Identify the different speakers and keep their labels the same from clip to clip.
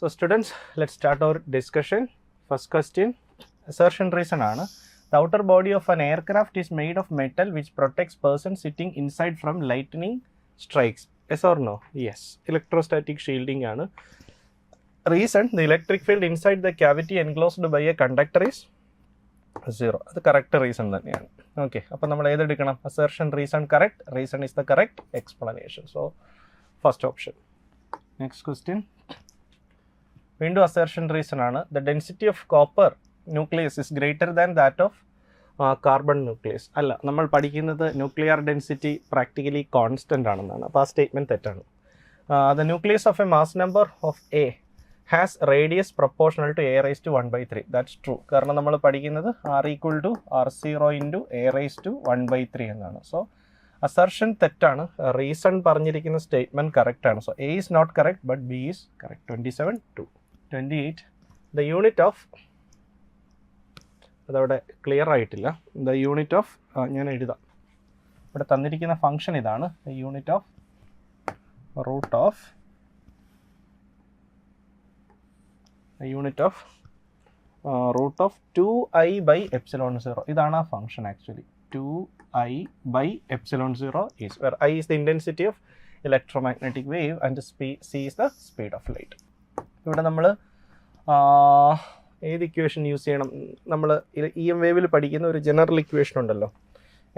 Speaker 1: So students, let's start our discussion. First question, assertion reason ആണ്. The outer body of an aircraft is made of metal which protects person sitting inside from lightning strikes. Yes or no? Yes. Electrostatic shielding ആണ്. Reason, the electric field inside the cavity enclosed by a conductor is 0. അത് correct reason തന്നെയാണ്. Okay. അപ്പോൾ നമ്മൾ ഏതെടുക്കണം? Assertion reason correct. Reason is the correct explanation. So first option. Next question. വീണ്ടും assertion reason ആണ്. The density of copper nucleus is greater than that of carbon nucleus. അല്ല, നമ്മൾ പഠിക്കുന്നത് nuclear density practically constant ആണെന്നാണ്. അപ്പോൾ ആ statement തെറ്റാണ്. The nucleus of a mass number of A has radius proportional to A raise to 1/3. That's true. കാരണം നമ്മൾ പഠിക്കുന്നത് R = R0 × a rice to 1/3 എന്നാണ്. സോ അസർഷൻ തെറ്റാണ്. റീസൺ പറഞ്ഞിരിക്കുന്ന സ്റ്റേറ്റ്മെൻറ്റ് കറക്റ്റ് ആണ്. So A is not correct but B is correct. 27 28. The unit of, അതവിടെ clear ആയിട്ടില്ല. The unit of, ഞാൻ എഴുതാം. ഇവിടെ തന്നിരിക്കുന്ന ഫംഗ്ഷൻ ഇതാണ്. The unit of root of root of 2i/ε0. ഇതാണ് ആ function actually. 2i/ε0 is where I is the intensity of electromagnetic wave and c is the speed of light. ഇവിടെ നമ്മൾ ഏത് ഇക്വേഷൻ യൂസ് ചെയ്യണം? നമ്മൾ ഇ എം വേവിൽ പഠിക്കുന്ന ഒരു general equation ഉണ്ടല്ലോ.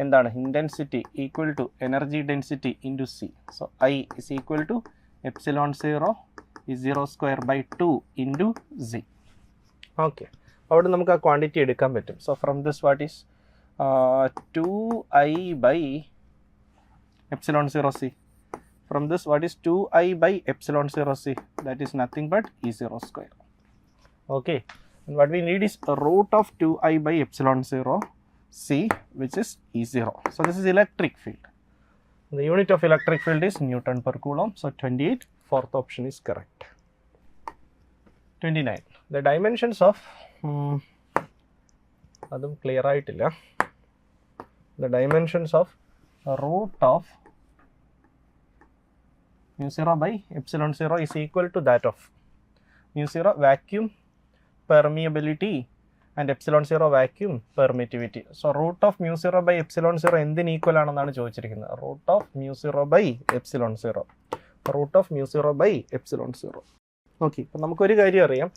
Speaker 1: എന്താണ്? Intensity equal to energy density into C. So I is equal to ε0 is 0² into C. Okay, അവിടെ നമുക്ക് ആ ക്വാണ്ടിറ്റി എടുക്കാൻ പറ്റും. So from this what is 2i/ε0c. From this, what is 2i/ε0c? That is nothing but E0². Okay, and what we need is a root of 2i/ε0c, which is E0. So this is electric field. The unit of electric field is Newton per Coulomb. So 28, fourth option is correct. 29. The dimensions of adum clear aayitilla. The dimensions of root of μ0/ε0 is equal to that of μ0 vacuum permeability and ε0 vacuum permittivity. So root of μ0/ε0 എന്തിന് equal ആണെന്നാണ് ചോദിച്ചിരിക്കുന്നത്. root of μ0/ε0. root of μ0/ε0. Okay, ഇപ്പം നമുക്കൊരു കാര്യം അറിയാം.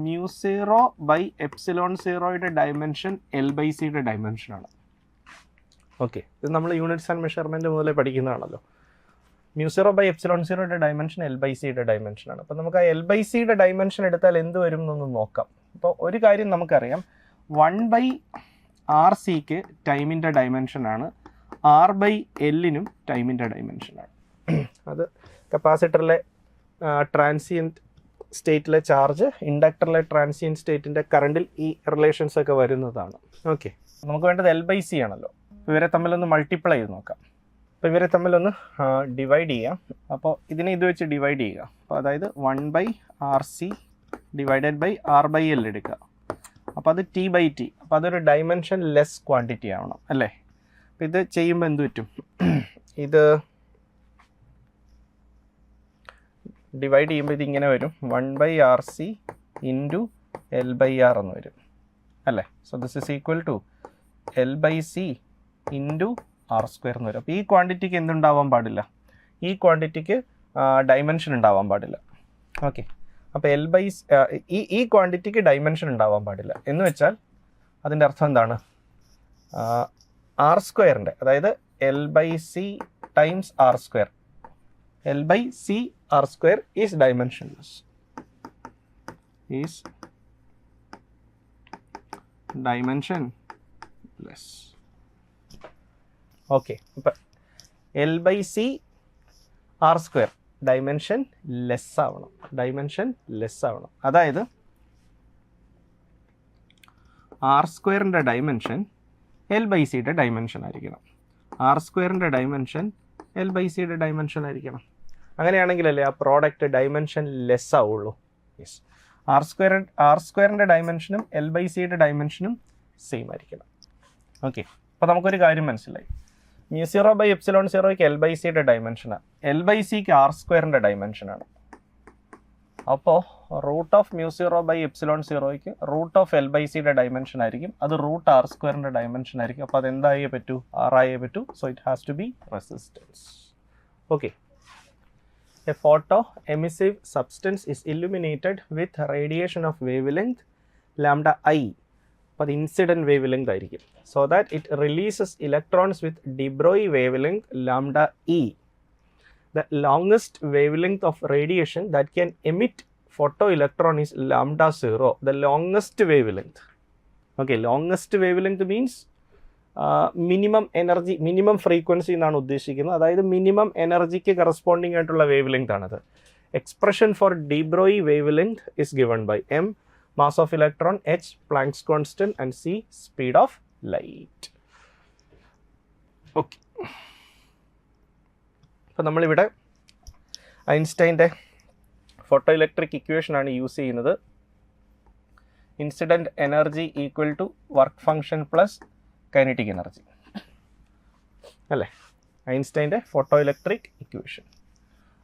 Speaker 1: μ0/ε0യുടെ dimension L/c ഡയമെൻഷനാണ്. Okay, ഇത് നമ്മൾ units and measurement മുതലേ പഠിക്കുന്നതാണല്ലോ. μ0/ε0യുടെ ഡയമെൻഷൻ L/c ഡയമെൻഷനാണ്. അപ്പോൾ നമുക്ക് ആ L/c ഡയമെൻഷൻ എടുത്താൽ എന്ത് വരും എന്നൊന്ന് നോക്കാം. അപ്പോൾ ഒരു കാര്യം നമുക്കറിയാം, 1/RCക്ക് ടൈമിൻ്റെ ഡയമെൻഷനാണ്, R/Lനും ടൈമിൻ്റെ ഡയമെൻഷനാണ്. അത് കപ്പാസിറ്ററിലെ ട്രാൻസിയൻറ്റ് സ്റ്റേറ്റിലെ ചാർജ്, ഇൻഡക്ടറിലെ ട്രാൻസിയൻറ്റ് സ്റ്റേറ്റിൻ്റെ കറണ്ടിൽ ഈ റിലേഷൻസ് ഒക്കെ വരുന്നതാണ്. ഓക്കെ, നമുക്ക് വേണ്ടത് L/c ആണല്ലോ. ഇവരെ തമ്മിലൊന്ന് മൾട്ടിപ്ലൈ ചെയ്ത് നോക്കാം. അപ്പോൾ ഇവരെ തമ്മിലൊന്ന് ഡിവൈഡ് ചെയ്യാം. അപ്പോൾ ഇതിനെ ഇത് വെച്ച് ഡിവൈഡ് ചെയ്യുക. അപ്പോൾ അതായത് 1/RC / R/L എടുക്കുക. അപ്പോൾ അത് T/T. അപ്പോൾ അതൊരു ഡയമെൻഷൻ ലെസ് ക്വാണ്ടിറ്റി ആവണം അല്ലേ. അപ്പോൾ ഇത് ചെയ്യുമ്പോൾ എന്ത് പറ്റും? ഇത് ഡിവൈഡ് ചെയ്യുമ്പോൾ ഇതിങ്ങനെ വരും, 1/RC × L/R എന്ന് വരും അല്ലേ. So this is equal to L/C × R² എന്ന് വരും. അപ്പോൾ ഈ ക്വാണ്ടിറ്റിക്ക് എന്തുണ്ടാവാൻ പാടില്ല? ഈ ക്വാണ്ടിറ്റിക്ക് ഡയമെൻഷൻ ഉണ്ടാവാൻ പാടില്ല. ഓക്കെ, അപ്പോൾ ഈ ക്വാണ്ടിറ്റിക്ക് ഡയമെൻഷൻ ഉണ്ടാവാൻ പാടില്ല എന്ന് വെച്ചാൽ അതിൻ്റെ അർത്ഥം എന്താണ്? R²ൻ്റെ, അതായത് L/c times R². L/c R² is dimensionless. Okay, അപ്പം L/c R² ഡയമെൻഷൻ ലെസ് ആവണം. അതായത് R²ൻ്റെ ഡയമെൻഷൻ L/cയുടെ ഡയമെൻഷൻ ആയിരിക്കണം. R²ൻ്റെ ഡയമെൻഷൻ L/cയുടെ ഡയമെൻഷൻ ആയിരിക്കണം. അങ്ങനെയാണെങ്കിലല്ലേ ആ പ്രോഡക്റ്റ് ഡയമെൻഷൻ ലെസ് ആവുള്ളൂ. യെസ്, R²ൻ്റെ ഡയമെൻഷനും L/cയുടെ ഡയമെൻഷനും സെയിം ആയിരിക്കണം. ഓക്കെ, അപ്പോൾ നമുക്കൊരു കാര്യം മനസ്സിലായി. μ0/ε0ക്ക് L/cയുടെ ഡയമെൻഷനാണ്, L/cക്ക് R²ൻ്റെ ഡയമെൻഷനാണ്. അപ്പോൾ root of mu zero by epsilon സീറോയ്ക്ക് റൂട്ട് ഓഫ് എൽ ബൈ സിയുടെ ഡയമെൻഷൻ ആയിരിക്കും, അത് റൂട്ട് ആർ സ്ക്വയറിൻ്റെ ഡയമെൻഷൻ ആയിരിക്കും. അപ്പോൾ അത് എന്തായേ പറ്റൂ, ആറായേ പറ്റൂ. So it has to be resistance. Okay. A photo emissive substance is illuminated with radiation of wavelength lambda I. അപ്പോൾ അത് ഇൻസിഡൻറ്റ് വേവ് ലെങ്ത് ആയിരിക്കും. So that it releases electrons with de Broglie wave length lambda E. The longest wavelength of radiation that can emit photoelectron is lambda 0, the longest wavelength. Okay, longest wavelength means minimum energy, minimum frequency എന്നാണ് ഉദ്ദേശിക്കുന്നത്. അതായത് minimum എനർജിക്ക് corresponding ആയിട്ടുള്ള wavelength ആണത്. Expression for de Broglie wave length is given by M mass of electron, H Planck's constant and C speed of light. Okay. അപ്പോൾ നമ്മളിവിടെ ഐൻസ്റ്റൈൻ്റെ photoelectric ഇക്വേഷനാണ് യൂസ് ചെയ്യുന്നത്. Incident energy equal to work function plus kinetic energy അല്ലേ, ഐൻസ്റ്റൈൻ്റെ photoelectric equation.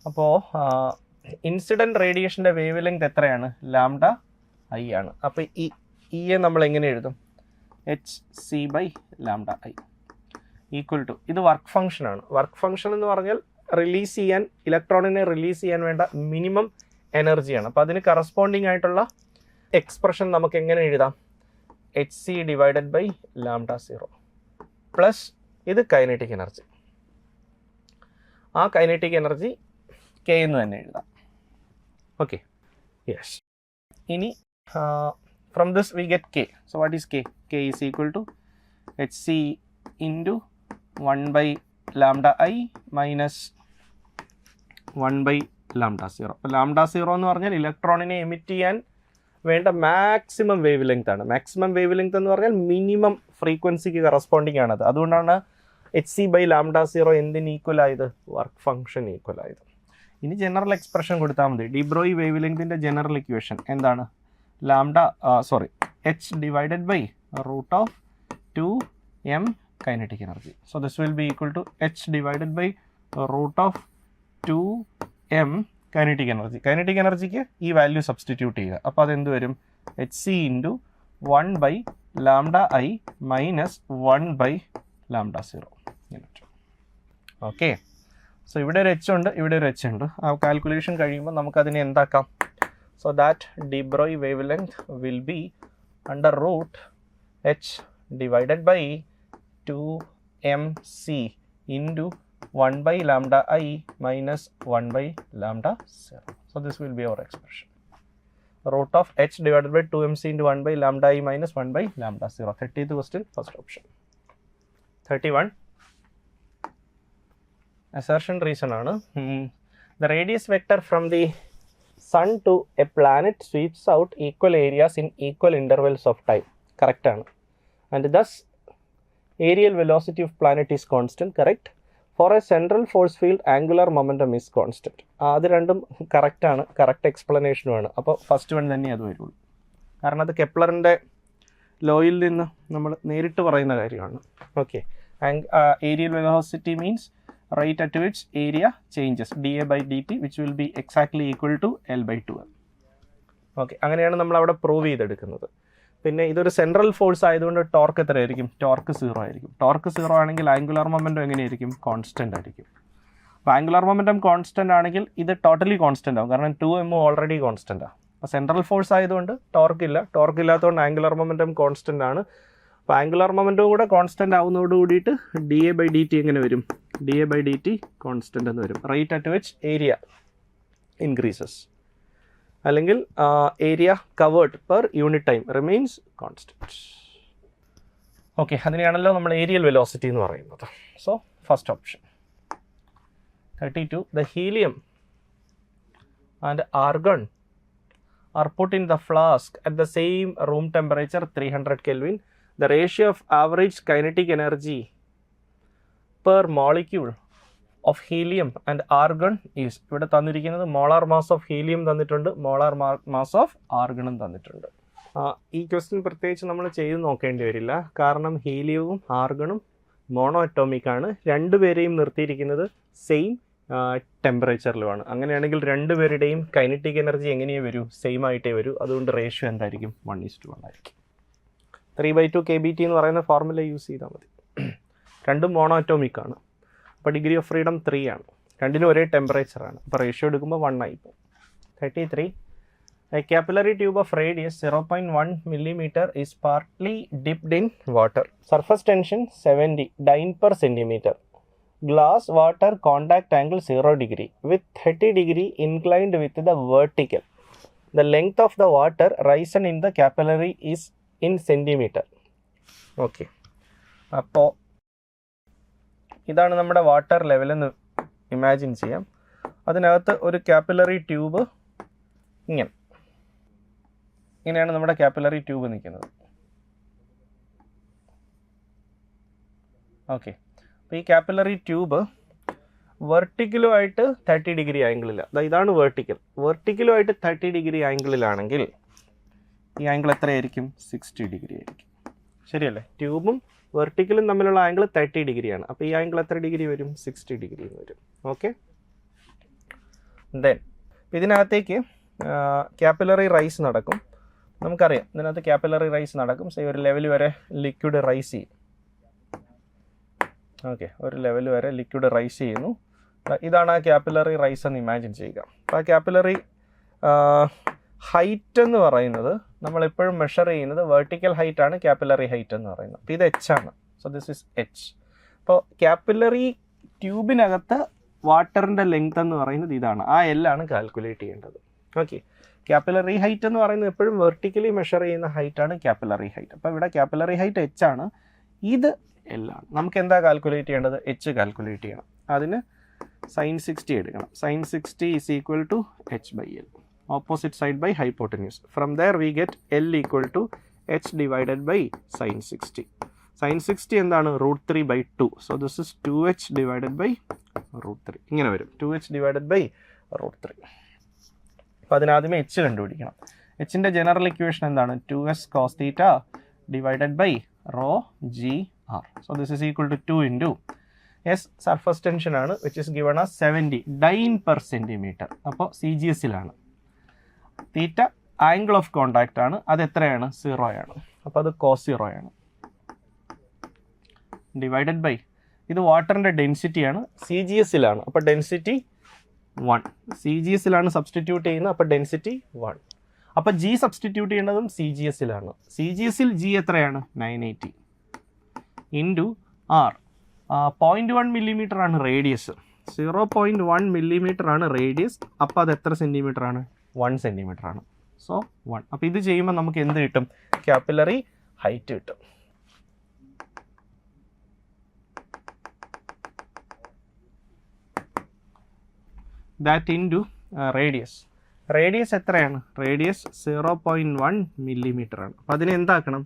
Speaker 1: അപ്പോൾ incident റേഡിയേഷൻ്റെ wavelength എത്രയാണ്, ലാംഡ ഐ ആണ്. അപ്പോൾ ഈ ഇയെ നമ്മൾ എങ്ങനെ എഴുതും, H C by lambda I equal to, ഇത് വർക്ക് ഫങ്ഷനാണ്. വർക്ക് ഫങ്ഷൻ എന്ന് പറഞ്ഞാൽ റിലീസ് ചെയ്യാൻ, ഇലക്ട്രോണിനെ റിലീസ് ചെയ്യാൻ വേണ്ട മിനിമം എനർജിയാണ്. അപ്പോൾ അതിന് കറസ്പോണ്ടിങ് ആയിട്ടുള്ള എക്സ്പ്രഷൻ നമുക്ക് എങ്ങനെ എഴുതാം, H C divided by lambda 0 plus ഇത് കൈനറ്റിക് എനർജി. ആ കൈനറ്റിക് എനർജി കെ എന്ന് തന്നെ എഴുതാം. Okay, yes. ഇനി from this we get K. So what is K? K is equal to H C into 1 by lambda I minus 1 by lambda 0. അപ്പോൾ lambda 0 എന്ന് പറഞ്ഞാൽ ഇലക്ട്രോണിനെ എമിറ്റ് ചെയ്യാൻ വേണ്ട മാക്സിമം വേവ് ലെങ്ത് ആണ്. മാക്സിമം വേവ് ലെങ്ത് എന്ന് പറഞ്ഞാൽ മിനിമം ഫ്രീക്വൻസിക്ക് കറസ്പോണ്ടിങ് ആണത്. അതുകൊണ്ടാണ് എച്ച് സി ബൈ ലാംഡ 0 എന്തിന് ഈക്വൽ ആയത്, വർക്ക് ഫംഗ്ഷൻ ഈക്വൽ ആയത്. ഇനി ജനറൽ എക്സ്പ്രഷൻ കൊടുത്താൽ മതി. ഡി ബ്രോയി വേവ് ലെങ്തിൻ്റെ ജനറൽ ഇക്വേഷൻ എന്താണ്, lambda H divided by root of 2m kinetic energy. So this will be equal to h divided by root of 2m kinetic energy. Kinetic energy ക്ക് ഈ value substitute ചെയ്യുക. അപ്പോൾ അതെന്ത് വരും, H C into 1 by lambda I minus 1 by lambda 0. Okay. So ഇവിടെ ഒരു H ഉണ്ട്, ഇവിടെ ഒരു എച്ച് ഉണ്ട്. ആ കാൽക്കുലേഷൻ കഴിയുമ്പോൾ നമുക്കതിനെ എന്താക്കാം, so that de Broglie wave length will be under root H divided by 2mc into 1 by lambda I minus 1 by lambda 0. So this will be our expression. Root of h divided by 2mc into 1 by lambda I minus 1 by lambda 0. 30th question, first option. 31. Assertion reason ആണ്. The radius vector from the sun to a planet sweeps out equal areas in equal intervals of time. Correct ആണ്. And thus aerial velocity of planet is constant, correct. For a central force field angular momentum is constant. അത് രണ്ടും correct ആണ്, correct എക്സ്പ്ലനേഷനും ആണ്. അപ്പോൾ first one തന്നെ അത് വരുള്ളൂ. കാരണം അത് കെപ്ലറിൻ്റെ ലോയിൽ നിന്ന് നമ്മൾ നേരിട്ട് പറയുന്ന കാര്യമാണ്. Okay. Aerial velocity means rate at which area changes dA by dt which will be exactly equal to L by 2m. Okay, അങ്ങനെയാണ് നമ്മൾ അവിടെ പ്രൂവ് ചെയ്തെടുക്കുന്നത്. പിന്നെ ഇതൊരു സെൻട്രൽ ഫോഴ്സ് ആയതുകൊണ്ട് ടോർക്ക് എത്രയായിരിക്കും, ടോർക്ക് 0 ആയിരിക്കും. ടോർക്ക് 0 ആണെങ്കിൽ ആംഗുലർ മൊമെൻറ്റം എങ്ങനെയായിരിക്കും, കോൺസ്റ്റൻ്റ് ആയിരിക്കും. അപ്പോൾ ആംഗുലർ മൊമെൻറ്റം കോൺസ്റ്റൻ്റ് ആണെങ്കിൽ ഇത് ടോട്ടലി കോൺസ്റ്റൻ്റ് ആവും, കാരണം 2m ഓൾറെഡി കോൺസ്റ്റൻ്റ് ആണ്. അപ്പോൾ സെൻട്രൽ ഫോഴ്സ് ആയതുകൊണ്ട് ടോർക്ക് ഇല്ല, ടോർക്ക് ഇല്ലാത്തതുകൊണ്ട് ആംഗുലർ മൊമെൻറ്റം കോൺസ്റ്റൻ്റ് ആണ്. അപ്പോൾ ആംഗുലർ മൊമെൻറ്റവും കൂടെ കോൺസ്റ്റൻ്റ് ആവുന്നതോട് കൂടിയിട്ട് dA by dt എങ്ങനെ വരും, dA by dt കോൺസ്റ്റൻ്റ് എന്ന് വരും. Rate at which area increases, അല്ലെങ്കിൽ area covered per unit time remains constant. Okay, അതിനെയാണല്ലോ നമ്മൾ ഏരിയൽ വെലോസിറ്റി എന്ന് പറയുന്നത്. So first option. 32. The helium and argon are put in the flask at the same room temperature 300 Kelvin. The ratio of average kinetic energy per molecule of helium and argon is, ഇവിടെ തന്നിരിക്കുന്നത് molar mass of helium തന്നിട്ടുണ്ട്, molar mass of ആർഗണും തന്നിട്ടുണ്ട്. ഈ question പ്രത്യേകിച്ച് നമ്മൾ ചെയ്ത് നോക്കേണ്ടി വരില്ല, കാരണം ഹീലിയവും ആർഗണും മോണോ അറ്റോമിക് ആണ്. രണ്ടുപേരെയും നിർത്തിയിരിക്കുന്നത് സെയിം ടെമ്പറേച്ചറിലുമാണ്. അങ്ങനെയാണെങ്കിൽ രണ്ടുപേരുടെയും കൈനറ്റിക് എനർജി എങ്ങനെയേ വരൂ? സെയിം ആയിട്ടേ വരൂ. അതുകൊണ്ട് റേഷ്യോ എന്തായിരിക്കും? 1:1 ആയിരിക്കും. 3/2 kBT എന്ന് പറയുന്ന ഫോർമുല യൂസ് ചെയ്താൽ മതി. രണ്ടും മോണോഅറ്റോമിക് ആണ്. അപ്പോൾ ഡിഗ്രി ഓഫ് ഫ്രീഡം 3 ആണ്. രണ്ടിനും ഒരേ ടെമ്പറേച്ചറാണ്. അപ്പോൾ റേഷ്യോ എടുക്കുമ്പോൾ 1 ആയി പോകും. 33. A capillary tube of radius 0.1 millimeter is partly dipped in water. Surface tension 70 dyne per centimeter. Glass water contact angle 0 degree with 30 degree inclined with the vertical. The length of the water risen in the capillary is in centimeter. Okay. അപ്പോൾ ഇതാണ് നമ്മുടെ water level എന്ന് imagine ചെയ്യാം. അതിനകത്ത് ഒരു capillary tube ഇങ്ങനെയാണ് നമ്മുടെ capillary tube നിൽക്കുന്നത്. ഓക്കെ. അപ്പോൾ ഈ കാപ്പിലറി ട്യൂബ് വെർട്ടിക്കലുമായിട്ട് 30 ഡിഗ്രി ആംഗിളിലാണ്. ഇതാണ് വെർട്ടിക്കലുമായിട്ട് 30 ഡിഗ്രി ആംഗിളിലാണെങ്കിൽ ഈ ആംഗിൾ എത്രയായിരിക്കും? 60 ഡിഗ്രി ആയിരിക്കും. ശരിയല്ലേ? ട്യൂബും വെർട്ടിക്കലും തമ്മിലുള്ള ആംഗിൾ 30 ഡിഗ്രിയാണ്. അപ്പോൾ ഈ ആംഗിൾ എത്ര ഡിഗ്രി വരും? 60 ഡിഗ്രി വരും. ഓക്കെ. ദെൻ ഇതിനകത്തേക്ക് കാപ്പിലറി റൈസ് നടക്കും. നമുക്കറിയാം ഇതിനകത്ത് കാപ്പിലറി റൈസ് നടക്കും. സോ ഒരു ലെവൽ വരെ ലിക്വിഡ് റൈസ് ചെയ്യും. ഓക്കെ, ഒരു ലെവൽ വരെ ലിക്വിഡ് റൈസ് ചെയ്യുന്നു. ഇതാണ് ആ കാപ്പിലറി റൈസ് എന്ന് ഇമാജിൻ ചെയ്യുക. അപ്പോൾ ആ കാപ്പിലറി ഹൈറ്റ് എന്ന് പറയുന്നത് നമ്മളെപ്പോഴും മെഷർ ചെയ്യുന്നത് വെർട്ടിക്കൽ ഹൈറ്റ് ആണ്. കാപ്പിലറി ഹൈറ്റ് എന്ന് പറയുന്നത്. അപ്പോൾ ഇത് H ആണ്. So this is H. അപ്പോൾ കാപ്പിലറി ട്യൂബിനകത്ത് വാട്ടറിൻ്റെ ലെങ്ത് എന്ന് പറയുന്നത് ഇതാണ്. ആ L ആണ് കാൽക്കുലേറ്റ് ചെയ്യേണ്ടത്. ഓക്കെ. കാപ്പിലറി ഹൈറ്റ് എന്ന് പറയുന്നത് എപ്പോഴും വെർട്ടിക്കലി മെഷർ ചെയ്യുന്ന ഹൈറ്റാണ് കാപ്പിലറി ഹൈറ്റ്. അപ്പോൾ ഇവിടെ കാപ്പിലറി ഹൈറ്റ് H ആണ്, ഇത് L ആണ്. നമുക്ക് എന്താ കാൽക്കുലേറ്റ് ചെയ്യേണ്ടത്? H കാൽക്കുലേറ്റ് ചെയ്യണം. അതിന് sin 60 എടുക്കണം. sin 60 is equal to H/L. Opposite side by hypotenuse. From there we get L equal to H divided by sin 60. Sin 60 എന്താണ്? √3/2. So this is 2H divided by √3. ഇങ്ങനെ വരും. 2H divided by √3. അപ്പോൾ അതിനാദ്യമേ H കണ്ടുപിടിക്കണം. Hൻ്റെ general equation എന്താണ്? 2S cos theta divided by ρgr. So this is equal to 2 into S surface tension ആണ്, which is given as 70 dyne per centimeter. അപ്പോൾ CGS-ലാണ്. Theta angle of contact ആണ്. അത് എത്രയാണ്? 0 ആണ്. അപ്പോൾ അത് cos 0 ആണ്. ഡിവൈഡഡ് ബൈ ഇത് വാട്ടറിൻ്റെ ഡെൻസിറ്റിയാണ്. CGS-ലാണ്. അപ്പോൾ ഡെൻസിറ്റി 1. CGS-ലാണ് സബ്സ്റ്റിറ്റ്യൂട്ട് ചെയ്യുന്നത്. അപ്പോൾ ഡെൻസിറ്റി 1. അപ്പോൾ G സബ്സ്റ്റിറ്റ്യൂട്ട് ചെയ്യേണ്ടതും CGS-ലാണ്. CGS-ൽ G എത്രയാണ്? 980 ഇൻറ്റു R. 0.1 മില്ലിമീറ്റർ ആണ് റേഡിയസ്. 0.1 മില്ലിമീറ്റർ ആണ് റേഡിയസ്. അപ്പോൾ അത് എത്ര സെൻറ്റിമീറ്റർ ആണ്? 1 സെൻറ്റിമീറ്റർ ആണ്. സോ 1. അപ്പോൾ ഇത് ചെയ്യുമ്പോൾ നമുക്ക് എന്ത് കിട്ടും? കാപ്പിലറി ഹൈറ്റ് കിട്ടും. That into radius. റേഡിയസ് എത്രയാണ്? റേഡിയസ് 0.1 മില്ലിമീറ്റർ ആണ്. അപ്പോൾ അതിനെ എന്താക്കണം?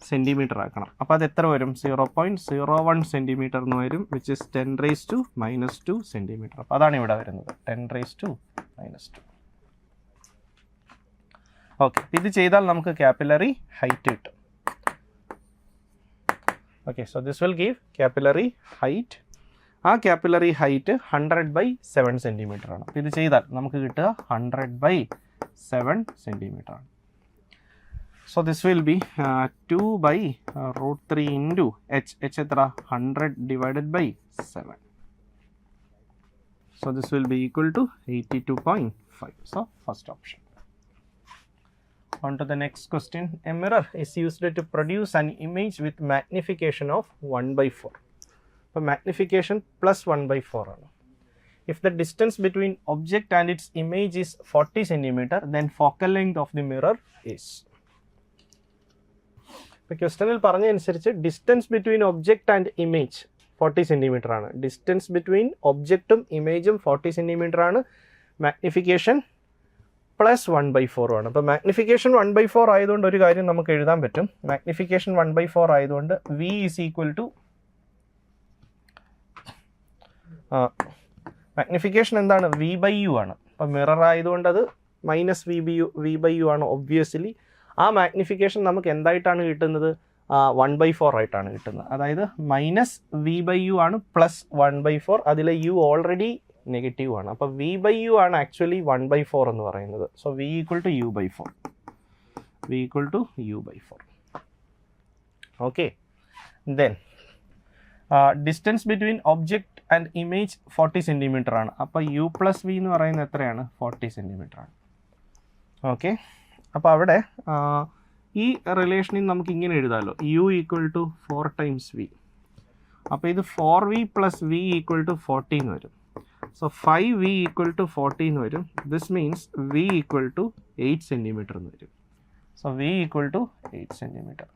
Speaker 1: സെൻറ്റിമീറ്റർ ആക്കണം. അപ്പോൾ അത് എത്ര വരും? 0.01 സെൻറ്റിമീറ്റർ എന്ന് വരും, വിച്ച് ഇസ് 10⁻⁻². സെൻറ്റിമീറ്റർ. അപ്പോൾ അതാണ് ഇവിടെ വരുന്നത്, 10⁻². ഓക്കെ. ഇത് ചെയ്താൽ നമുക്ക് കാപ്പിലറി ഹൈറ്റ് കിട്ടും. Okay. So this will give capillary height. ആ കാപ്പിലറി ഹൈറ്റ് 100/7 സെൻറ്റിമീറ്റർ ആണ്. അപ്പോൾ ഇത് ചെയ്താൽ നമുക്ക് കിട്ടുക 100/7 സെൻറ്റിമീറ്റർ ആണ്. So this will be 2/√3 into H. H എത്ര? 100 divided by 7. So this will be equal to 82.5. So first option. On to the next question. A mirror is used to produce an image with magnification of 1/4. So magnification plus 1/4 ആണ്. If the distance between object and its image is 40 cm, then focal length of the mirror is. ഇപ്പോൾ ക്വസ്റ്റനിൽ പറഞ്ഞതനുസരിച്ച് distance between object and image 40 centimetre ആണ്. Distance between ഒബ്ജക്റ്റും ഇമേജും 40 centimetre ആണ്. Magnification plus 1/4 ആണ്. അപ്പോൾ magnification 1/4 ആയതുകൊണ്ട് ഒരു കാര്യം നമുക്ക് എഴുതാൻ പറ്റും. മാഗ്നിഫിക്കേഷൻ 1/4 ആയതുകൊണ്ട് V is equal to magnification എന്താണ്? V/U ആണ്. അപ്പോൾ മിറർ ആയതുകൊണ്ട് അത് -V/U ആണ് ഒബ്വിയസ്ലി. ആ മാഗ്നിഫിക്കേഷൻ നമുക്ക് എന്തായിട്ടാണ് കിട്ടുന്നത്? 1/4 ആയിട്ടാണ് കിട്ടുന്നത്. അതായത് -V/U ആണ് പ്ലസ് 1/4. അതിലെ U ഓൾറെഡി നെഗറ്റീവ് ആണ്. അപ്പോൾ വി ബൈ യു ആണ് ആക്ച്വലി 1/4 എന്ന് പറയുന്നത്. So V equal to U by 4. V equal to U by 4. Okay. Then distance between object and image 40 centimetre ആണ്. അപ്പോൾ യു പ്ലസ് വി എന്ന് പറയുന്നത് എത്രയാണ്? 40 സെൻറ്റിമീറ്റർ ആണ്. ഓക്കെ. അപ്പോൾ അവിടെ ഈ റിലേഷനിൽ നമുക്ക് ഇങ്ങനെ എഴുതാമല്ലോ, U equal to 4 times V. അപ്പോൾ ഇത് 4v plus V equal to 40 എന്ന് വരും. സോ 5v ഈക്വൽ ടു 40 എന്ന് വരും. This means V equal to 8 centimetre എന്ന് വരും. So V equal to 8 centimetre.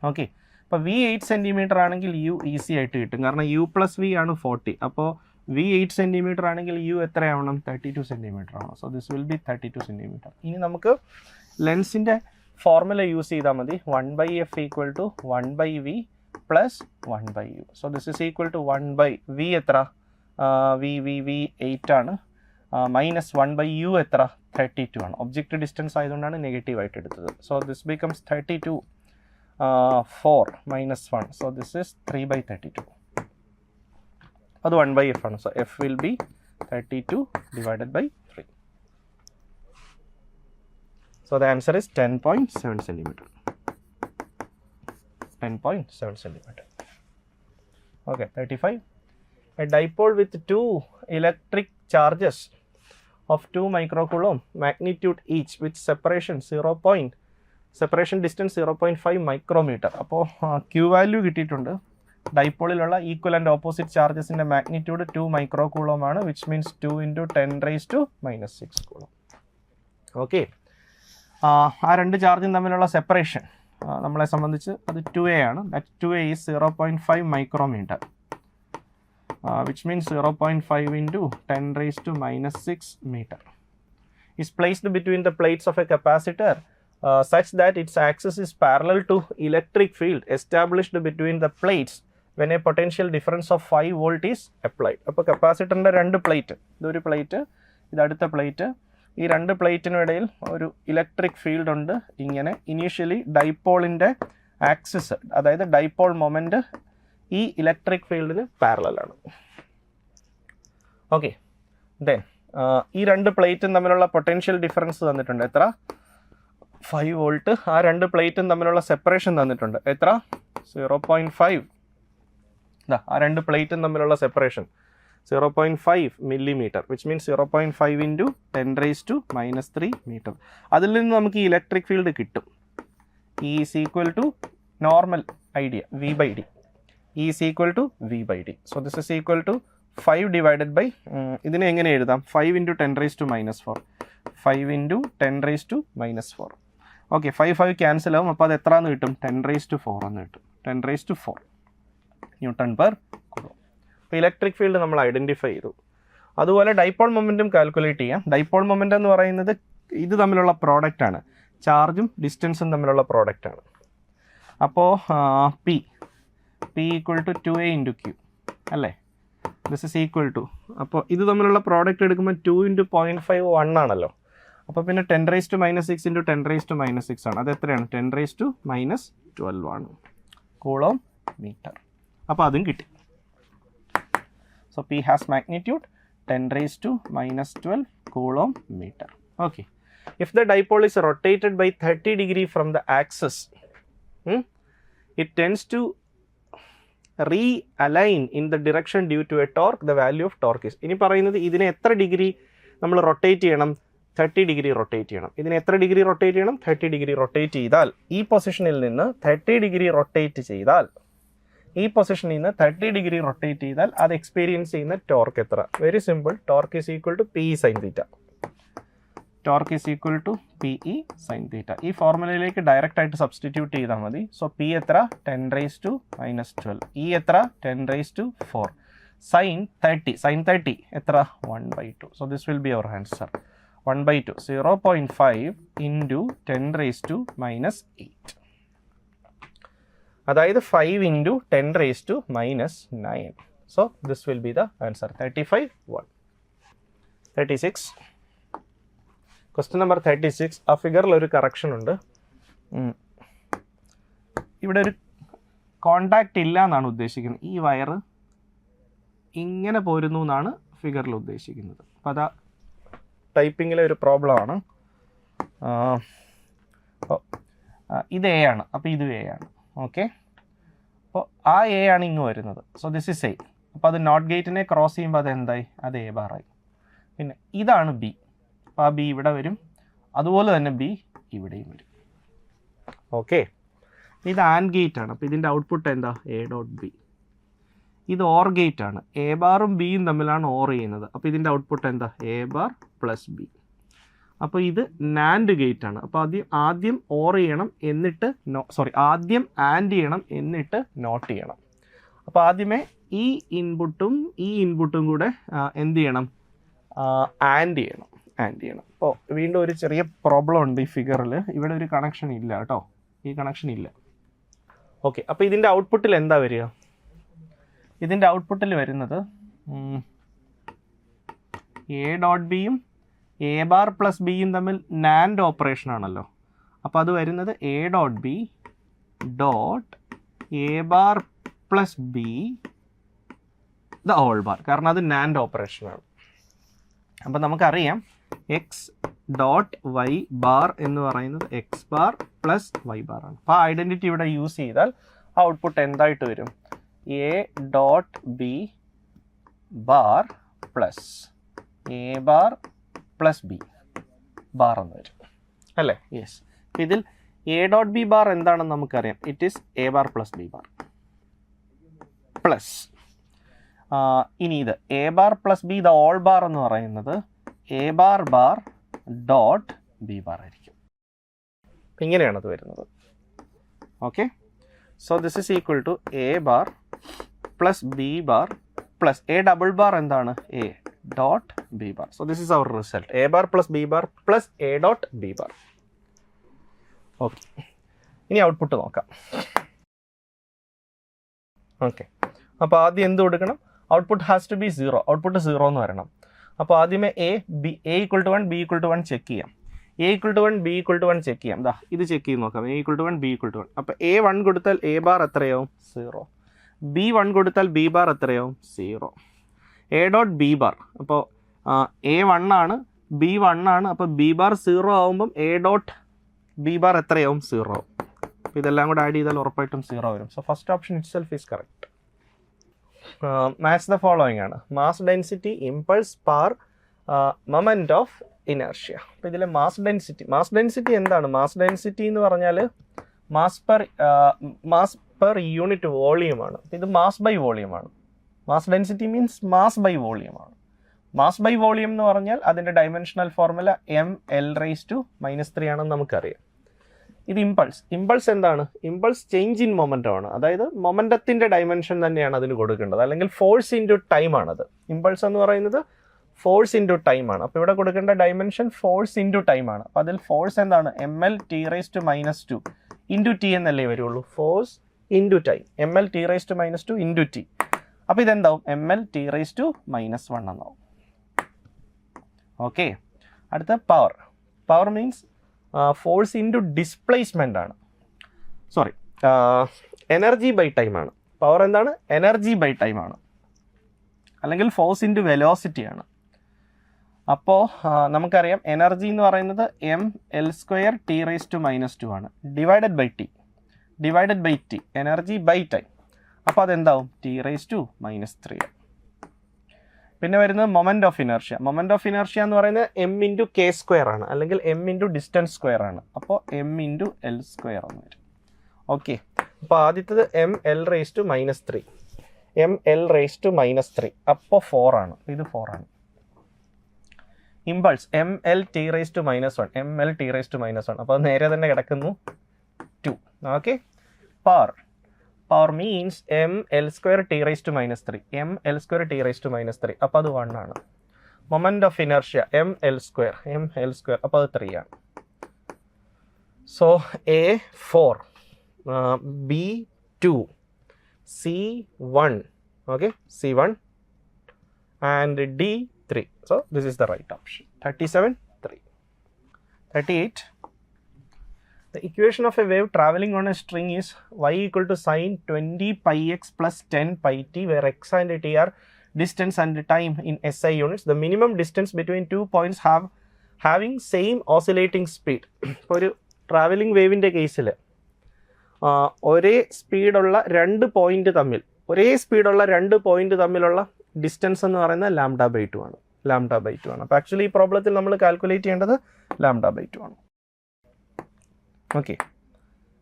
Speaker 1: Okay. അപ്പോൾ വി 8 സെൻറ്റിമീറ്റർ ആണെങ്കിൽ യു ഈസി ആയിട്ട് കിട്ടും, കാരണം യു പ്ലസ് വി ആണ് 40. അപ്പോൾ വി 8 സെൻറ്റിമീറ്റർ ആണെങ്കിൽ യു എത്രയാവണം? 32 സെൻറ്റിമീറ്റർ ആണ്. So this will be 32 centimetre. ഇനി നമുക്ക് ലെൻസിൻ്റെ ഫോർമുല യൂസ് ചെയ്താൽ മതി. 1/f equal to 1/v plus 1/u. So this is equal to 1/v എത്ര? വി 8 ആണ്, മൈനസ് 1/u എത്ര? 32 ആണ്. ഒബ്ജക്റ്റ് ഡിസ്റ്റൻസ് ആയതുകൊണ്ടാണ് നെഗറ്റീവ് ആയിട്ട് എടുത്തത്. So this becomes 32 4 minus 1. So this is 3/32. അത് 1/f ആണ്. So f will be 32 divided by 3. So the answer is 10.7 centimeter. 10.7 centimeter. Okay, 35. A dipole with two electric charges of 2 microcoulomb magnitude each with separation distance 0.5 micrometer. അപ്പോൾ Q value കിട്ടിയിട്ടുണ്ട്. ഡൈപ്പോളിലുള്ള equal and opposite ചാർജസിൻ്റെ magnitude 2 മൈക്രോകൂളോം ആണ്, which means 2 × 10⁻⁻6 coulomb. Okay. ആ രണ്ട് ചാർജും തമ്മിലുള്ള separation നമ്മളെ സംബന്ധിച്ച് അത് 2a ആണ്. That 2a is 0.5 micrometre, which means 0.5 × 10⁻⁻6 meter is placed between the plates of a capacitor such that its axis is parallel to electric field established between the plates when a potential difference of 5 volt is applied. അപ്പോൾ കപ്പാസിറ്ററിൻ്റെ രണ്ട് plate, ഇതൊരു plate, ഇതടുത്ത plate, ഈ രണ്ട് പ്ലേറ്റിനും ഇടയിൽ ഒരു electric field ഉണ്ട്. ഇങ്ങനെ initially ഡൈപോളിൻ്റെ axis, അതായത് ഡൈപോൾ മൊമെൻറ്റ് ഈ ഇലക്ട്രിക് ഫീൽഡിന് പാരലലാണ്. ഓക്കെ. ദെൻ ഈ രണ്ട് പ്ലേറ്റും തമ്മിലുള്ള പൊട്ടൻഷ്യൽ ഡിഫറൻസ് തന്നിട്ടുണ്ട്. എത്ര? 5 വോൾട്ട്. ആ രണ്ട് പ്ലേറ്റും തമ്മിലുള്ള സെപ്പറേഷൻ തന്നിട്ടുണ്ട്. എത്ര? 0.5. ആ രണ്ട് പ്ലേറ്റും തമ്മിലുള്ള separation 0.5 millimeter, which means 0.5 × 10⁻³ meter. അതിൽ നിന്ന് നമുക്ക് ഈ ഇലക്ട്രിക് ഫീൽഡ് കിട്ടും. E is equal to normal idea, V/D. E is equal to V/D. So this is equal to 5 divided by, ഇതിനെ എങ്ങനെ എഴുതാം? 5 × 10⁻⁻4. 5 × 10⁻⁻4. ഓക്കെ. 5 ക്യാൻസൽ ആവും. അപ്പോൾ അത് എത്ര എന്ന് കിട്ടും? 10⁻⁴ എന്ന് കിട്ടും. 10⁻⁴ ന്യൂട്ടൺ പെർ കൂളോം. അപ്പോൾ ഇലക്ട്രിക് ഫീൽഡ് നമ്മൾ ഐഡൻറ്റിഫൈ ചെയ്തു. അതുപോലെ ഡൈപോൾ മൊമെൻറ്റും കാൽക്കുലേറ്റ് ചെയ്യാം. ഡൈപോൾ മൊമെൻ്റ് എന്ന് പറയുന്നത് ഇത് തമ്മിലുള്ള പ്രോഡക്റ്റാണ്, ചാർജും ഡിസ്റ്റൻസും തമ്മിലുള്ള പ്രോഡക്റ്റാണ്. അപ്പോൾ P equal to 2a × q അല്ലേ? ദിസ് ഇസ് ഈക്വൽ ടു, അപ്പോൾ ഇത് തമ്മിലുള്ള പ്രോഡക്റ്റ് എടുക്കുമ്പോൾ 2 × 0.5 1 ആണല്ലോ. അപ്പോൾ പിന്നെ 10⁻⁻6 × 10⁻⁻6 ആണ്. അത് എത്രയാണ്? 10⁻⁻12 ആണ് കൂളോം മീറ്റർ. അപ്പോൾ അതും കിട്ടി. So P has magnitude 10⁻⁻12 coulomb meter. Okay. If the dipole is rotated by 30 degrees from the axis, it tends to realign in the direction due to a torque. The value of torque is. ഇനി പറയുന്നത് ഇതിനെ എത്ര degree നമ്മൾ rotate ചെയ്യണം? 30 degree rotate ചെയ്യണം. ഇതിനെ എത്ര degree rotate ചെയ്യണം? 30 ഡിഗ്രി റൊട്ടേറ്റ് ചെയ്താൽ, ഈ പൊസിഷനിൽ നിന്ന് 30 ഡിഗ്രി റൊട്ടേറ്റ് ചെയ്താൽ, ഈ പൊസിഷനിൽ നിന്ന് 30 ഡിഗ്രി റൊട്ടേറ്റ് ചെയ്താൽ അത് എക്സ്പീരിയൻസ് ചെയ്യുന്ന ടോർക്ക് എത്ര? Very simple. Torque is equal to PE sin θ. Torque is equal to PE sin θ. ഈ ഫോർമുലയിലേക്ക് ഡയറക്റ്റ് ആയിട്ട് സബ്സ്റ്റിറ്റ്യൂട്ട് ചെയ്താൽ മതി. സോ P എത്ര? 10⁻⁻12. E എത്ര? 10⁻⁴. sin 30 എത്ര? 1/2. So this will be our answer. 1/2. 0.5 × 10⁻⁻8. അതായത് 5 × 10⁻⁹. So this will be the answer. 35 1. 36. Question number 36. ആ ഫിഗറിൽ ഒരു കറക്ഷൻ ഉണ്ട്. ഇവിടെ ഒരു കോണ്ടാക്റ്റ് ഇല്ല എന്നാണ് ഉദ്ദേശിക്കുന്നത്. ഈ വയർ ഇങ്ങനെ പോരുന്നു എന്നാണ് ഫിഗറിൽ ഉദ്ദേശിക്കുന്നത്. അപ്പോൾ അതാ ടൈപ്പിങ്ങിലെ ഒരു പ്രോബ്ലമാണ്. അപ്പോൾ ഇത് എ ആണ്, അപ്പോൾ ഇത് എ ആണ്. ഓക്കെ, അപ്പോൾ ആ എ ആണ് ഇങ്ങ് വരുന്നത്. So this is A. അപ്പോൾ അത് നോട്ട് ഗേറ്റിനെ ക്രോസ് ചെയ്യുമ്പോൾ അത് എന്തായി? അത് എ ബാറായി. പിന്നെ ഇതാണ് ബി. അപ്പോൾ ആ ബി ഇവിടെ വരും, അതുപോലെ തന്നെ ബി ഇവിടെയും വരും. ഓക്കെ, ഇത് ആൻഡ് ഗേറ്റ് ആണ്. അപ്പോൾ ഇതിൻ്റെ ഔട്ട്പുട്ട് എന്താ? A dot B. ഇത് ഓർ ഗേറ്റ് ആണ്. എ ബാറും ബിയും തമ്മിലാണ് ഓർ ചെയ്യുന്നത്. അപ്പോൾ ഇതിൻ്റെ ഔട്ട്പുട്ട് എന്താ? A bar plus B. അപ്പോൾ ഇത് നാൻഡ് ഗേറ്റ് ആണ്. അപ്പോൾ ആദ്യം ഓർ ചെയ്യണം, എന്നിട്ട് ആദ്യം ആൻഡ് ചെയ്യണം, എന്നിട്ട് നോട്ട് ചെയ്യണം. അപ്പോൾ ആദ്യമേ ഈ ഇൻപുട്ടും കൂടെ എന്ത് ചെയ്യണം? ആൻഡ് ചെയ്യണം. അപ്പോൾ വീണ്ടും ഒരു ചെറിയ പ്രോബ്ലം ഉണ്ട് ഈ ഫിഗറിൽ. ഇവിടെ ഒരു കണക്ഷൻ ഇല്ല കേട്ടോ, ഈ കണക്ഷൻ ഇല്ല. ഓക്കെ, അപ്പോൾ ഇതിൻ്റെ ഔട്ട്പുട്ടിൽ എന്താ വരിക? ഇതിൻ്റെ ഔട്ട്പുട്ടിൽ വരുന്നത് എ ഡോട്ട് ബിയും എ ബാർ പ്ലസ് ബിയും തമ്മിൽ നാൻഡ് ഓപ്പറേഷൻ ആണല്ലോ. അപ്പോൾ അത് വരുന്നത് A dot B dot A bar plus B the whole bar, കാരണം അത് നാൻഡ് ഓപ്പറേഷനാണ്. അപ്പോൾ നമുക്കറിയാം എക്സ് ഡോട്ട് വൈ ബാർ എന്ന് പറയുന്നത് X bar plus Y bar ആണ്. അപ്പോൾ ആ ഐഡൻറ്റിറ്റി ഇവിടെ യൂസ് ചെയ്താൽ ഔട്ട്പുട്ട് എന്തായിട്ട് വരും? A dot B bar plus A bar plus B bar എന്ന് വരും അല്ലേ? യെസ്. ഇതിൽ എ ഡോട്ട് ബി ബാർ എന്താണെന്ന് നമുക്കറിയാം. It is A bar plus B bar plus ഇനി ഇത് A bar plus B the whole bar എന്ന് പറയുന്നത് A bar bar dot B bar ആയിരിക്കും. ഇങ്ങനെയാണ് അത് വരുന്നത്. Okay, so this is equal to A bar plus B bar plus A double bar എന്താണ്? A dot B bar. So this is our result, A bar plus B bar plus A dot B bar. Okay, ഇനി output നോക്കാം. Okay, അപ്പോൾ ആദ്യം എന്ത് കൊടുക്കണം? Output has to be 0. Output 0 എന്ന് വരണം. അപ്പോൾ ആദ്യമേ A equal to 1 B equal to 1 check ചെയ്യാം. A equal to 1 B equal to 1 check ചെയ്യാം. ദാ ഇത് ചെക്ക് ചെയ്ത് നോക്കാം. A equal to 1 B equal to 1. അപ്പോൾ എ 1 കൊടുത്താൽ എ ബാർ എത്രയാവും? 0. ബി 1 കൊടുത്താൽ ബി ബാർ എത്രയാവും? 0. എ ഡോട്ട് ബി ബാർ, അപ്പോൾ എ 1 ആണ്, ബി 1 ആണ്. അപ്പോൾ ബി ബാർ 0 ആവുമ്പം എ ഡോട്ട് ബി ബാർ എത്രയാവും? 0 ആവും. അപ്പോൾ ഇതെല്ലാം കൂടെ ആഡ് ചെയ്താൽ ഉറപ്പായിട്ടും 0 വരും. So first option itself is correct. Match the following ആണ്. Mass density, impulse, power, moment of inertia. അപ്പോൾ ഇതിലെ മാസ് ഡെൻസിറ്റി എന്താണ്? മാസ് ഡെൻസിറ്റി എന്ന് പറഞ്ഞാൽ മാസ് പെർ യൂണിറ്റ് വോളിയം ആണ്. ഇത് മാസ് ബൈ വോളിയം ആണ്. Mass density means mass by volume ആണ്. മാസ് ബൈ വോളിയം എന്ന് പറഞ്ഞാൽ അതിൻ്റെ ഡൈമെൻഷണൽ ഫോർമുല ml⁻³ ആണെന്ന് നമുക്കറിയാം. ഇത് ഇമ്പൾസ് എന്താണ്? ഇമ്പൾസ് ചേഞ്ച് ഇൻ മൊമെൻ്റം ആണ്. അതായത് മൊമെൻ്റത്തിൻ്റെ ഡൈമെൻഷൻ തന്നെയാണ് അതിന് കൊടുക്കേണ്ടത്, അല്ലെങ്കിൽ ഫോഴ്സ് ഇൻറ്റു ടൈം ആണത്. ഇമ്പൾസ് എന്ന് പറയുന്നത് ഫോഴ്സ് ഇൻറ്റു ടൈം ആണ്. അപ്പോൾ ഇവിടെ കൊടുക്കേണ്ട ഡൈമെൻഷൻ ഫോഴ്സ് ഇൻറ്റു ടൈം ആണ്. അപ്പോൾ അതിൽ ഫോഴ്സ് എന്താണ്? ml⁻² ഇൻറ്റു ടി എന്നല്ലേ വരുള്ളൂ. Force into time, ml⁻² into T. അപ്പോൾ ഇതെന്താവും? ml⁻⁻1 എന്നാവും. ഓക്കെ, അടുത്ത power means force into displacement ആണ്. എനർജി ബൈ ടൈം ആണ്. പവർ എന്താണ്? എനർജി ബൈ ടൈം ആണ്, അല്ലെങ്കിൽ ഫോഴ്സ് ഇൻറ്റു വെലോസിറ്റി ആണ്. അപ്പോൾ നമുക്കറിയാം എനർജി എന്ന് പറയുന്നത് ml²t⁻² ആണ്, divided by T, energy by time. അപ്പോൾ അതെന്താവും? t⁻³ പിന്നെ വരുന്നത് moment of inertia. Moment of inertia എന്ന് പറയുന്നത് m×k² ആണ്, അല്ലെങ്കിൽ m×distance² ആണ്. അപ്പോൾ m×l² എന്ന് വരും. ഓക്കെ, അപ്പോൾ ആദ്യത്തത് ml⁻⁻3, അപ്പോൾ 4 ആണ്. ഇത് 4 ആണ്. ഇമ്പൾസ് ml⁻⁻1, അപ്പോൾ നേരെ തന്നെ കിടക്കുന്നു 2. ഓക്കെ, പവർ മീൻസ് ml²t⁻⁻3, അപ്പോൾ അത് 1 ആണ്. മൊമെന്റ് ഓഫ് ഇനർഷ്യ ml², അപ്പോൾ അത് 3 ആണ്. So A4, B2, C1, okay, C1 and D3. So this is the right option. 37, 3. 38. The equation of a wave traveling on a string is y = sin 20 pi x plus 10 pi t, where x and t are distance and time in SI units, the minimum distance between 2 points having same oscillating speed. ഇപ്പോൾ ഒരു travelling വേവിൻ്റെ കേസിൽ ഒരേ സ്പീഡുള്ള രണ്ട് point തമ്മിലുള്ള distance എന്ന് പറയുന്നത് λ/2 ആണ്. അപ്പോൾ ആക്ച്വലി ഈ പ്രോബ്ലത്തിൽ നമ്മൾ കാൽക്കുലേറ്റ് ചെയ്യേണ്ടത് λ/2 ആണ്. ഓക്കെ,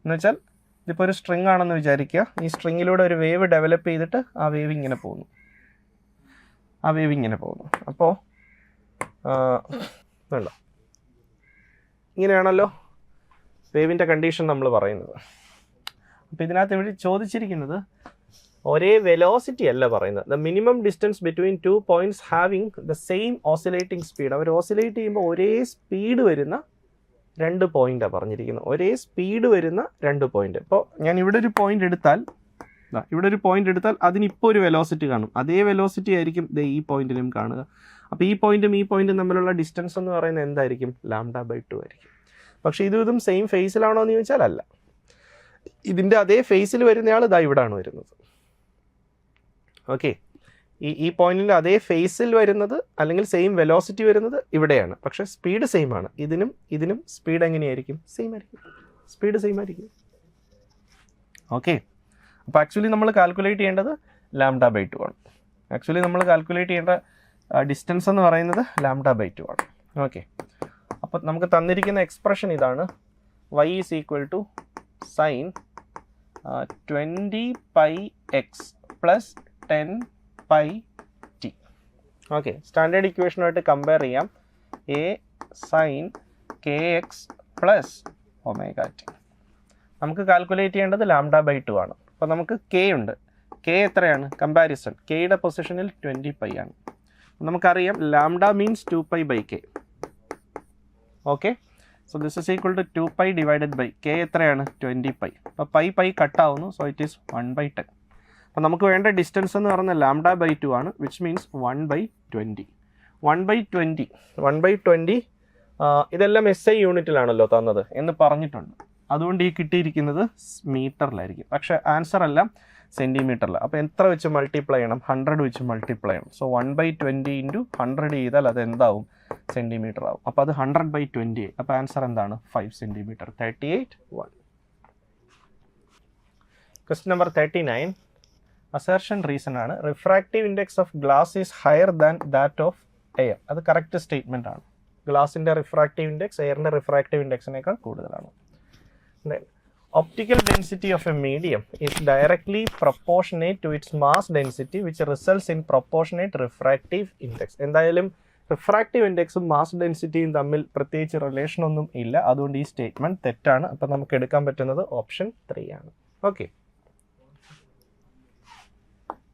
Speaker 1: എന്ന് വെച്ചാൽ ഇതിപ്പോൾ ഒരു സ്ട്രിങ് ആണെന്ന് വിചാരിക്കുക. ഈ സ്ട്രിങ്ങിലൂടെ ഒരു വേവ് ഡെവലപ്പ് ചെയ്തിട്ട് ആ വേവ് ഇങ്ങനെ പോകുന്നു. അപ്പോൾ വേണ്ട, ഇങ്ങനെയാണല്ലോ വേവിൻ്റെ കണ്ടീഷൻ നമ്മൾ പറയുന്നത്. അപ്പോൾ ഇതിനകത്ത് ഇവിടെ ചോദിച്ചിരിക്കുന്നത് ഒരേ വെലോസിറ്റി അല്ല പറയുന്നത്. The minimum distance between 2 points having the same oscillating speed. അവർ ഓസിലേറ്റ് ചെയ്യുമ്പോൾ ഒരേ സ്പീഡ് വരുന്ന 2 പോയിന്റാണ് പറഞ്ഞിരിക്കുന്നത്. ഒരേ സ്പീഡ് വരുന്ന 2 പോയിന്റ്. ഇപ്പോൾ ഞാൻ ഇവിടെ ഒരു പോയിന്റ് എടുത്താൽ അതിനിപ്പോൾ ഒരു വെലോസിറ്റി കാണും. അതേ വെലോസിറ്റി ആയിരിക്കും ഈ പോയിന്റിലും കാണുക. അപ്പോൾ ഈ പോയിന്റും തമ്മിലുള്ള ഡിസ്റ്റൻസ് എന്ന് പറയുന്നത് എന്തായിരിക്കും? λ/2 ആയിരിക്കും. പക്ഷേ ഇതും സെയിം ഫേസിലാണോ എന്ന് ചോദിച്ചാൽ അല്ല. ഇതിൻ്റെ അതേ ഫേസിൽ വരുന്നയാൾ ഇവിടാണ് വരുന്നത്. ഓക്കെ, ഈ പോയിന്റിൻ്റെ അതേ ഫേസിൽ വരുന്നത് അല്ലെങ്കിൽ സെയിം വെലോസിറ്റി വരുന്നത് ഇവിടെയാണ്. പക്ഷേ സ്പീഡ് സെയിം ആണ്. ഇതിനും സ്പീഡ് എങ്ങനെയായിരിക്കും? സെയിം ആയിരിക്കും. ഓക്കെ, അപ്പോൾ ആക്ച്വലി നമ്മൾ കാൽക്കുലേറ്റ് ചെയ്യേണ്ടത് λ/2 ആണ്. ആക്ച്വലി നമ്മൾ കാൽക്കുലേറ്റ് ചെയ്യേണ്ട ഡിസ്റ്റൻസ് എന്ന് പറയുന്നത് λ/2 ആണ്. ഓക്കെ, അപ്പോൾ നമുക്ക് തന്നിരിക്കുന്ന എക്സ്പ്രഷൻ ഇതാണ്. y = sin 20πx + 10πt. Okay, standard ഇക്വേഷനുമായിട്ട് കമ്പയർ ചെയ്യാം. a sin kx + ωt. നമുക്ക് കാൽക്കുലേറ്റ് ചെയ്യേണ്ടത് λ/2 ആണ്. അപ്പോൾ നമുക്ക് k ഉണ്ട്. k എത്രയാണ്? കമ്പാരിസൺ. kയുടെ പൊസിഷനിൽ 20π ആണ്. നമുക്കറിയാം λ means 2π/k. Okay, so this is equal to 2π divided by k എത്രയാണ്? 20π. അപ്പോൾ π കട്ടാവുന്നു. So it is 1/10. അപ്പോൾ നമുക്ക് വേണ്ട ഡിസ്റ്റൻസ് എന്ന് പറയുന്നത് λ/2 ആണ്, വിച്ച് മീൻസ് 1/20. 1/20 ഇതെല്ലാം SI യൂണിറ്റിലാണല്ലോ തന്നത് എന്ന് പറഞ്ഞിട്ടുണ്ട്. അതുകൊണ്ട് ഈ കിട്ടിയിരിക്കുന്നത് മീറ്ററിലായിരിക്കും. പക്ഷേ ആൻസർ എല്ലാം സെൻറ്റിമീറ്ററിൽ. അപ്പോൾ എത്ര വെച്ച് മൾട്ടിപ്ലൈ ചെയ്യണം? 100 വെച്ച് മൾട്ടിപ്ലൈ ചെയ്യണം. സോ 1/20 × 100 ചെയ്താൽ അത് എന്താവും? സെൻറ്റിമീറ്റർ ആവും. അപ്പോൾ അത് 100/20. അപ്പോൾ ആൻസർ എന്താണ്? 5 centimetre. 38.1. Question number 39 assertion reason ആണ്. Refractive index of glass is higher than that of air. അത് കറക്റ്റ് സ്റ്റേറ്റ്മെൻ്റ് ആണ്. ഗ്ലാസിൻ്റെ റിഫ്രാക്റ്റീവ് ഇൻഡെക്സ് എയറിൻ്റെ റിഫ്രാക്റ്റീവ് ഇൻഡെക്സിനേക്കാൾ കൂടുതലാണ്. Optical density of a medium is directly proportionate to its mass density, which results in proportionate refractive index. എന്തായാലും refractive ഇൻഡെക്സും mass ഡെൻസിറ്റിയും തമ്മിൽ പ്രത്യേകിച്ച് relation ഒന്നും ഇല്ല. അതുകൊണ്ട് ഈ സ്റ്റേറ്റ്മെൻറ്റ് തെറ്റാണ്. അപ്പോൾ നമുക്ക് എടുക്കാൻ പറ്റുന്നത് ഓപ്ഷൻ 3 ആണ്. ഓക്കെ,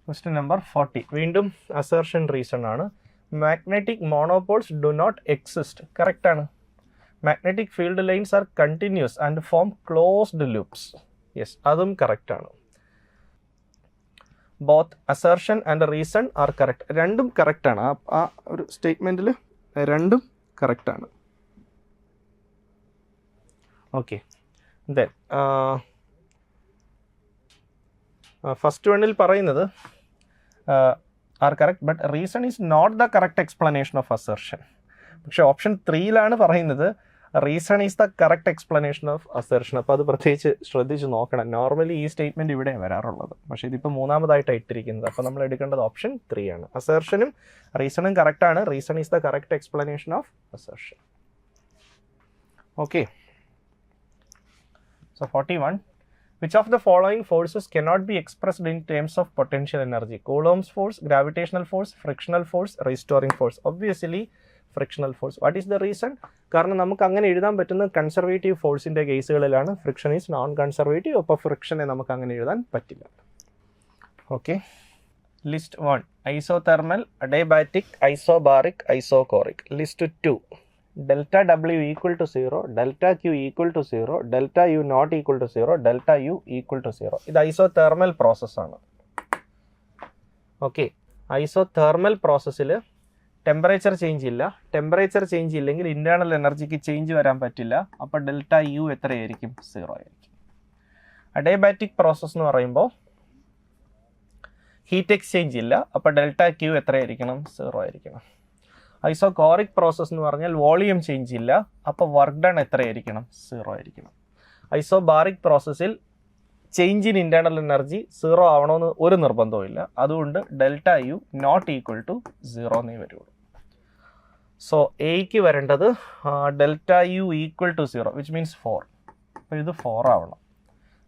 Speaker 1: ക്വസ്റ്റ്യൻ നമ്പർ 40 വീണ്ടും അസേർഷൻ റീസൺ ആണ്. Magnetic monopoles do not exist. Correct ആണ്. Magnetic field lines are continuous and form closed loops. Yes, അതും കറക്റ്റ് ആണ്. Both assertion and reason are correct. രണ്ടും കറക്റ്റ് ആണ്. ആ ഒരു സ്റ്റേറ്റ്മെൻറ്റിൽ രണ്ടും കറക്റ്റ് ആണ്. ഓക്കെ, ദെൻ ഫസ്റ്റ് വണ്ണിൽ പറയുന്നത് are correct, but reason is not the correct explanation of assertion. പക്ഷേ ഓപ്ഷൻ 3 പറയുന്നത് reason is the correct explanation of assertion. അപ്പോൾ അത് പ്രത്യേകിച്ച് ശ്രദ്ധിച്ച് നോക്കണം. നോർമലി ഈ സ്റ്റേറ്റ്മെൻറ്റ് ഇവിടെ വരാറുള്ളത്, പക്ഷേ ഇതിപ്പോൾ മൂന്നാമതായിട്ടാണ് ഇട്ടിരിക്കുന്നത്. അപ്പോൾ നമ്മൾ എടുക്കേണ്ടത് ഓപ്ഷൻ 3 ആണ്. അസേർഷനും റീസണും കറക്റ്റാണ്. Reason is the correct explanation of assertion. Okay, so 41 which of the following forces cannot be expressed in terms of potential energy? Coulomb's force, gravitational force, frictional force, restoring force. Obviously frictional force. What is the reason? കാരണം നമുക്ക് അങ്ങനെ എഴുതാൻ പറ്റുന്ന conservative ഫോഴ്സിൻ്റെ കേസുകളിലാണ്. Friction is non conservative. അപ്പോൾ ഫ്രിക്ഷനെ നമുക്ക് അങ്ങനെ എഴുതാൻ പറ്റില്ല. Okay, list 1 isothermal, adiabatic, isobaric, isochoric. List 2 delta W = 0, delta Q = 0, delta U not equal to 0, delta U = 0. ഇത് ഐസോതെർമൽ പ്രോസസ്സാണ്. ഓക്കെ, ഐസോതെർമൽ പ്രോസസ്സിൽ ടെമ്പറേച്ചർ ചേഞ്ച് ഇല്ല. ടെമ്പറേച്ചർ ചേഞ്ച് ഇല്ലെങ്കിൽ ഇൻറ്റേർണൽ എനർജിക്ക് ചേഞ്ച് വരാൻ പറ്റില്ല. അപ്പോൾ ഡെൽറ്റ U എത്രയായിരിക്കും? 0 ആയിരിക്കും. അഡേബാറ്റിക് പ്രോസസ്സ് എന്ന് പറയുമ്പോൾ ഹീറ്റ് എക്സ്ചേഞ്ച് ഇല്ല, അപ്പോൾ ഡെൽറ്റ ക്യൂ എത്രയായിരിക്കണം? 0 ആയിരിക്കണം. ഐസോകോറിക് പ്രോസസ്സ് എന്ന് പറഞ്ഞാൽ വോളിയം ചേഞ്ച് ഇല്ല, അപ്പോൾ വർക്ക് ഡൺ എത്രയായിരിക്കണം? 0 ആയിരിക്കണം. ഐസോബാറിക് പ്രോസസ്സിൽ ചേഞ്ച് ഇൻ ഇൻറ്റേർണൽ എനർജി 0 ആവണമെന്ന് ഒരു നിർബന്ധവും ഇല്ല. അതുകൊണ്ട് delta U not equal to 0 എന്നേ വരുള്ളൂ. സോ എയ്ക്ക് വരേണ്ടത് delta U equal to 0 which means 4. അപ്പോൾ ഇത് 4 ആവണം.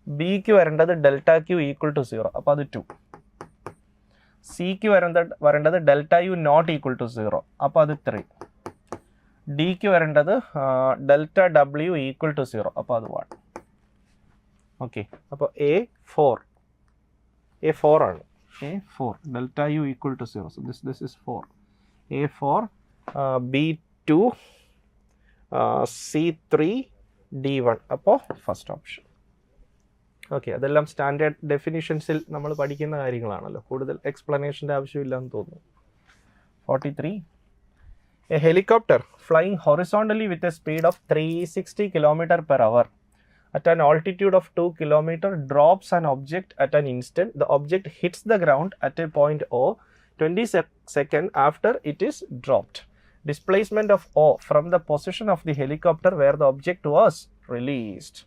Speaker 1: ബിക്ക് വരേണ്ടത് ഡെൽറ്റ ക്യു ഈക്വൽ ടു 0, അപ്പോൾ അത് 2. സിക്ക് വരേണ്ടത് delta U not equal to 0, അപ്പോൾ അത് 3. ഡിക്ക് വരേണ്ടത് ഡെൽറ്റ ഡബ്ല്യു ഈക്വൽ ടു 0, അപ്പോൾ അത് 1. ഓക്കെ, അപ്പോൾ എ 4 ആണ്. A4 delta U equal to 0. So this is 4. A4 B2 C3 D1, അപ്പോൾ ഫസ്റ്റ് ഓപ്ഷൻ. ഓക്കെ, അതെല്ലാം സ്റ്റാൻഡേർഡ് ഡെഫിനിഷൻസിൽ നമ്മൾ പഠിക്കുന്ന കാര്യങ്ങളാണല്ലോ, കൂടുതൽ എക്സ്പ്ലനേഷൻ്റെ ആവശ്യമില്ലെന്ന് തോന്നുന്നു. 43. A helicopter flying horizontally with a speed of 360 km/h at an altitude of 2 km drops an object at an instant. The object hits the ground at a point O 20 seconds after it is dropped. Displacement of O from the position of the helicopter where the object was released.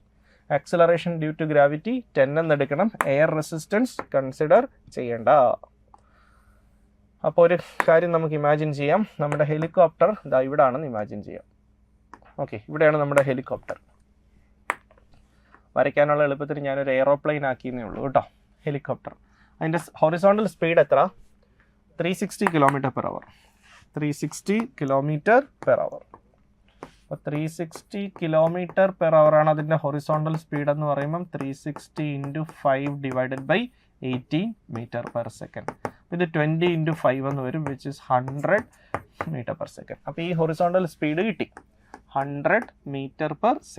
Speaker 1: Acceleration due to gravity 10 എന്നെടുക്കണം. Air resistance consider ചെയ്യേണ്ട. അപ്പോൾ ഒരു കാര്യം നമുക്ക് imagine ചെയ്യാം. നമ്മുടെ helicopter ഇതാ ഇവിടെ ആണെന്ന് ഇമാജിൻ ചെയ്യാം. ഓക്കെ, ഇവിടെയാണ് നമ്മുടെ ഹെലികോപ്റ്റർ. വരയ്ക്കാനുള്ള എളുപ്പത്തിന് ഞാനൊരു എയ്റോപ്ലെയിൻ ആക്കിയെന്നേ ഉള്ളൂ കേട്ടോ. ഹെലികോപ്റ്റർ അതിൻ്റെ ഹൊറിസോണ്ടൽ സ്പീഡ് എത്ര? 360 km/h. 360 km/h. അപ്പോൾ 360 km/h ആണ് അതിൻ്റെ ഹൊറിസോണ്ടൽ സ്പീഡ് എന്ന് പറയുമ്പം 360 × 5 ഡിവൈഡഡ് ബൈ 80 m/s. ഇത് 20 × 5 എന്ന് വരും, വിച്ച് ഇസ് 100 m/s. അപ്പോൾ ഈ ഹൊറിസോണ്ടൽ സ്പീഡ് കിട്ടി 100 m/s.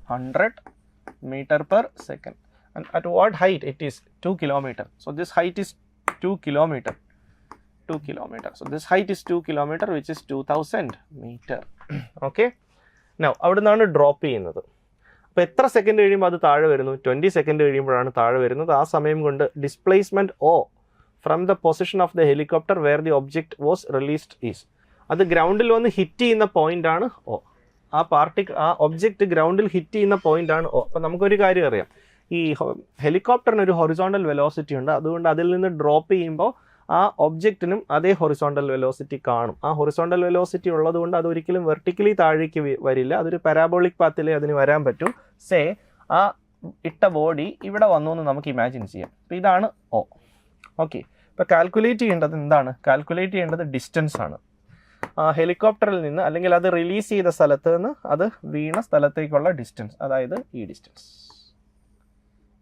Speaker 1: 100 m/s. And at what height it is? 2 km. So this height is 2 km. 2 km. So this height is 2 km, which is 2000 meter. Okay. Now അവിടെ നിന്നാണ് drop ചെയ്യുന്നത്. അപ്പോൾ എത്ര second കഴിയുമ്പോൾ അത് താഴെ വരുന്നു? 20 സെക്കൻഡ് കഴിയുമ്പോഴാണ് താഴെ വരുന്നത്. ആ സമയം കൊണ്ട് displacement O from the position of the helicopter where the object was released is. അത് ഗ്രൗണ്ടിൽ വന്ന് ഹിറ്റ് ചെയ്യുന്ന പോയിൻ്റാണ് O. ആ ഒബ്ജെക്റ്റ് ഗ്രൗണ്ടിൽ ഹിറ്റ് ചെയ്യുന്ന പോയിൻ്റാണ് O. അപ്പോൾ നമുക്കൊരു കാര്യം അറിയാം, ഈ ഹെലികോപ്റ്ററിന് ഒരു ഹൊറിസോണ്ടൽ വെലോസിറ്റി ഉണ്ട്. അതുകൊണ്ട് അതിൽ നിന്ന് ഡ്രോപ്പ് ചെയ്യുമ്പോൾ ആ ഒബ്ജക്റ്റിനും അതേ ഹൊറിസോണ്ടൽ വെലോസിറ്റി കാണും. ആ ഹൊറിസോണ്ടൽ വെലോസിറ്റി ഉള്ളതുകൊണ്ട് അതൊരിക്കലും വെർട്ടിക്കലി താഴേക്ക് വരില്ല. അതൊരു പാരാബോളിക് പാത്തിലേ അതിന് വരാൻ പറ്റൂ. സേ ആ ഇട്ട ബോഡി ഇവിടെ വന്നു എന്ന് നമുക്ക് ഇമാജിൻ ചെയ്യാം. അപ്പോൾ ഇതാണ് O. ഓക്കെ, ഇപ്പോൾ കാൽക്കുലേറ്റ് ചെയ്യേണ്ടത് എന്താണ്? കാൽക്കുലേറ്റ് ചെയ്യേണ്ടത് ഡിസ്റ്റൻസ് ആണ്. ഹെലികോപ്റ്ററിൽ നിന്ന് അല്ലെങ്കിൽ അത് റിലീസ് ചെയ്ത സ്ഥലത്ത് നിന്ന് അത് വീണ സ്ഥലത്തേക്കുള്ള ഡിസ്റ്റൻസ്, അതായത് ഈ ഡിസ്റ്റൻസ്.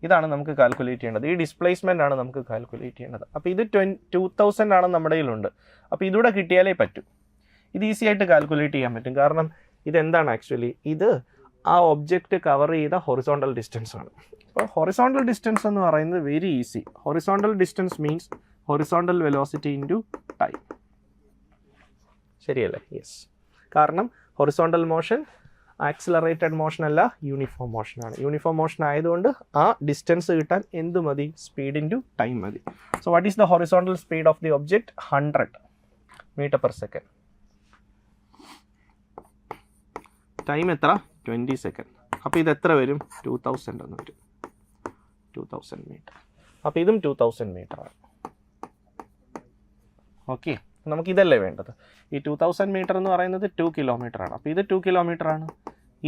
Speaker 1: ഇതാണ് നമുക്ക് കാൽക്കുലേറ്റ് ചെയ്യേണ്ടത്. ഈ ഡിസ്പ്ലേസ്മെൻ്റ് ആണ് നമുക്ക് കാൽക്കുലേറ്റ് ചെയ്യേണ്ടത്. അപ്പോൾ ഇത് 2000 ആണ് നമ്മുടെ കയ്യിലുണ്ട്. അപ്പോൾ ഇതൂടെ കിട്ടിയാലേ പറ്റൂ. ഇത് ഈസി ആയിട്ട് കാൽക്കുലേറ്റ് ചെയ്യാൻ പറ്റും. കാരണം ഇതെന്താണ് ആക്ച്വലി? ഇത് ആ ഒബ്ജക്റ്റ് കവർ ചെയ്ത ഹൊറിസോണ്ടൽ ഡിസ്റ്റൻസ് ആണ്. അപ്പോൾ ഹൊറിസോണ്ടൽ ഡിസ്റ്റൻസ് എന്ന് പറയുന്നത് very easy. Horizontal distance means horizontal velocity into time. ശരിയല്ലേ? യെസ്. കാരണം ഹൊറിസോണ്ടൽ മോഷൻ ആക്സിലറേറ്റഡ് മോഷൻ അല്ല, യൂണിഫോം മോഷനാണ്. യൂണിഫോം മോഷൻ ആയതുകൊണ്ട് ആ ഡിസ്റ്റൻസ് കിട്ടാൻ എന്ത് മതി? സ്പീഡ് ഇൻറ്റു ടൈം മതി. So what is the horizontal speed of the object? 100 m/s. Time എത്ര? 20 സെക്കൻഡ്. അപ്പോൾ ഇത് എത്ര വരും? 2000 എന്ന് വരും. 2000 മീറ്റർ. അപ്പോൾ ഇതും 2000 മീറ്ററാണ്. ഓക്കെ, നമുക്കിതല്ലേ വേണ്ടത്. ഈ 2000 മീറ്റർ എന്ന് പറയുന്നത് 2 കിലോമീറ്ററാണ്. അപ്പോൾ ഇത് 2 കിലോമീറ്ററാണ്,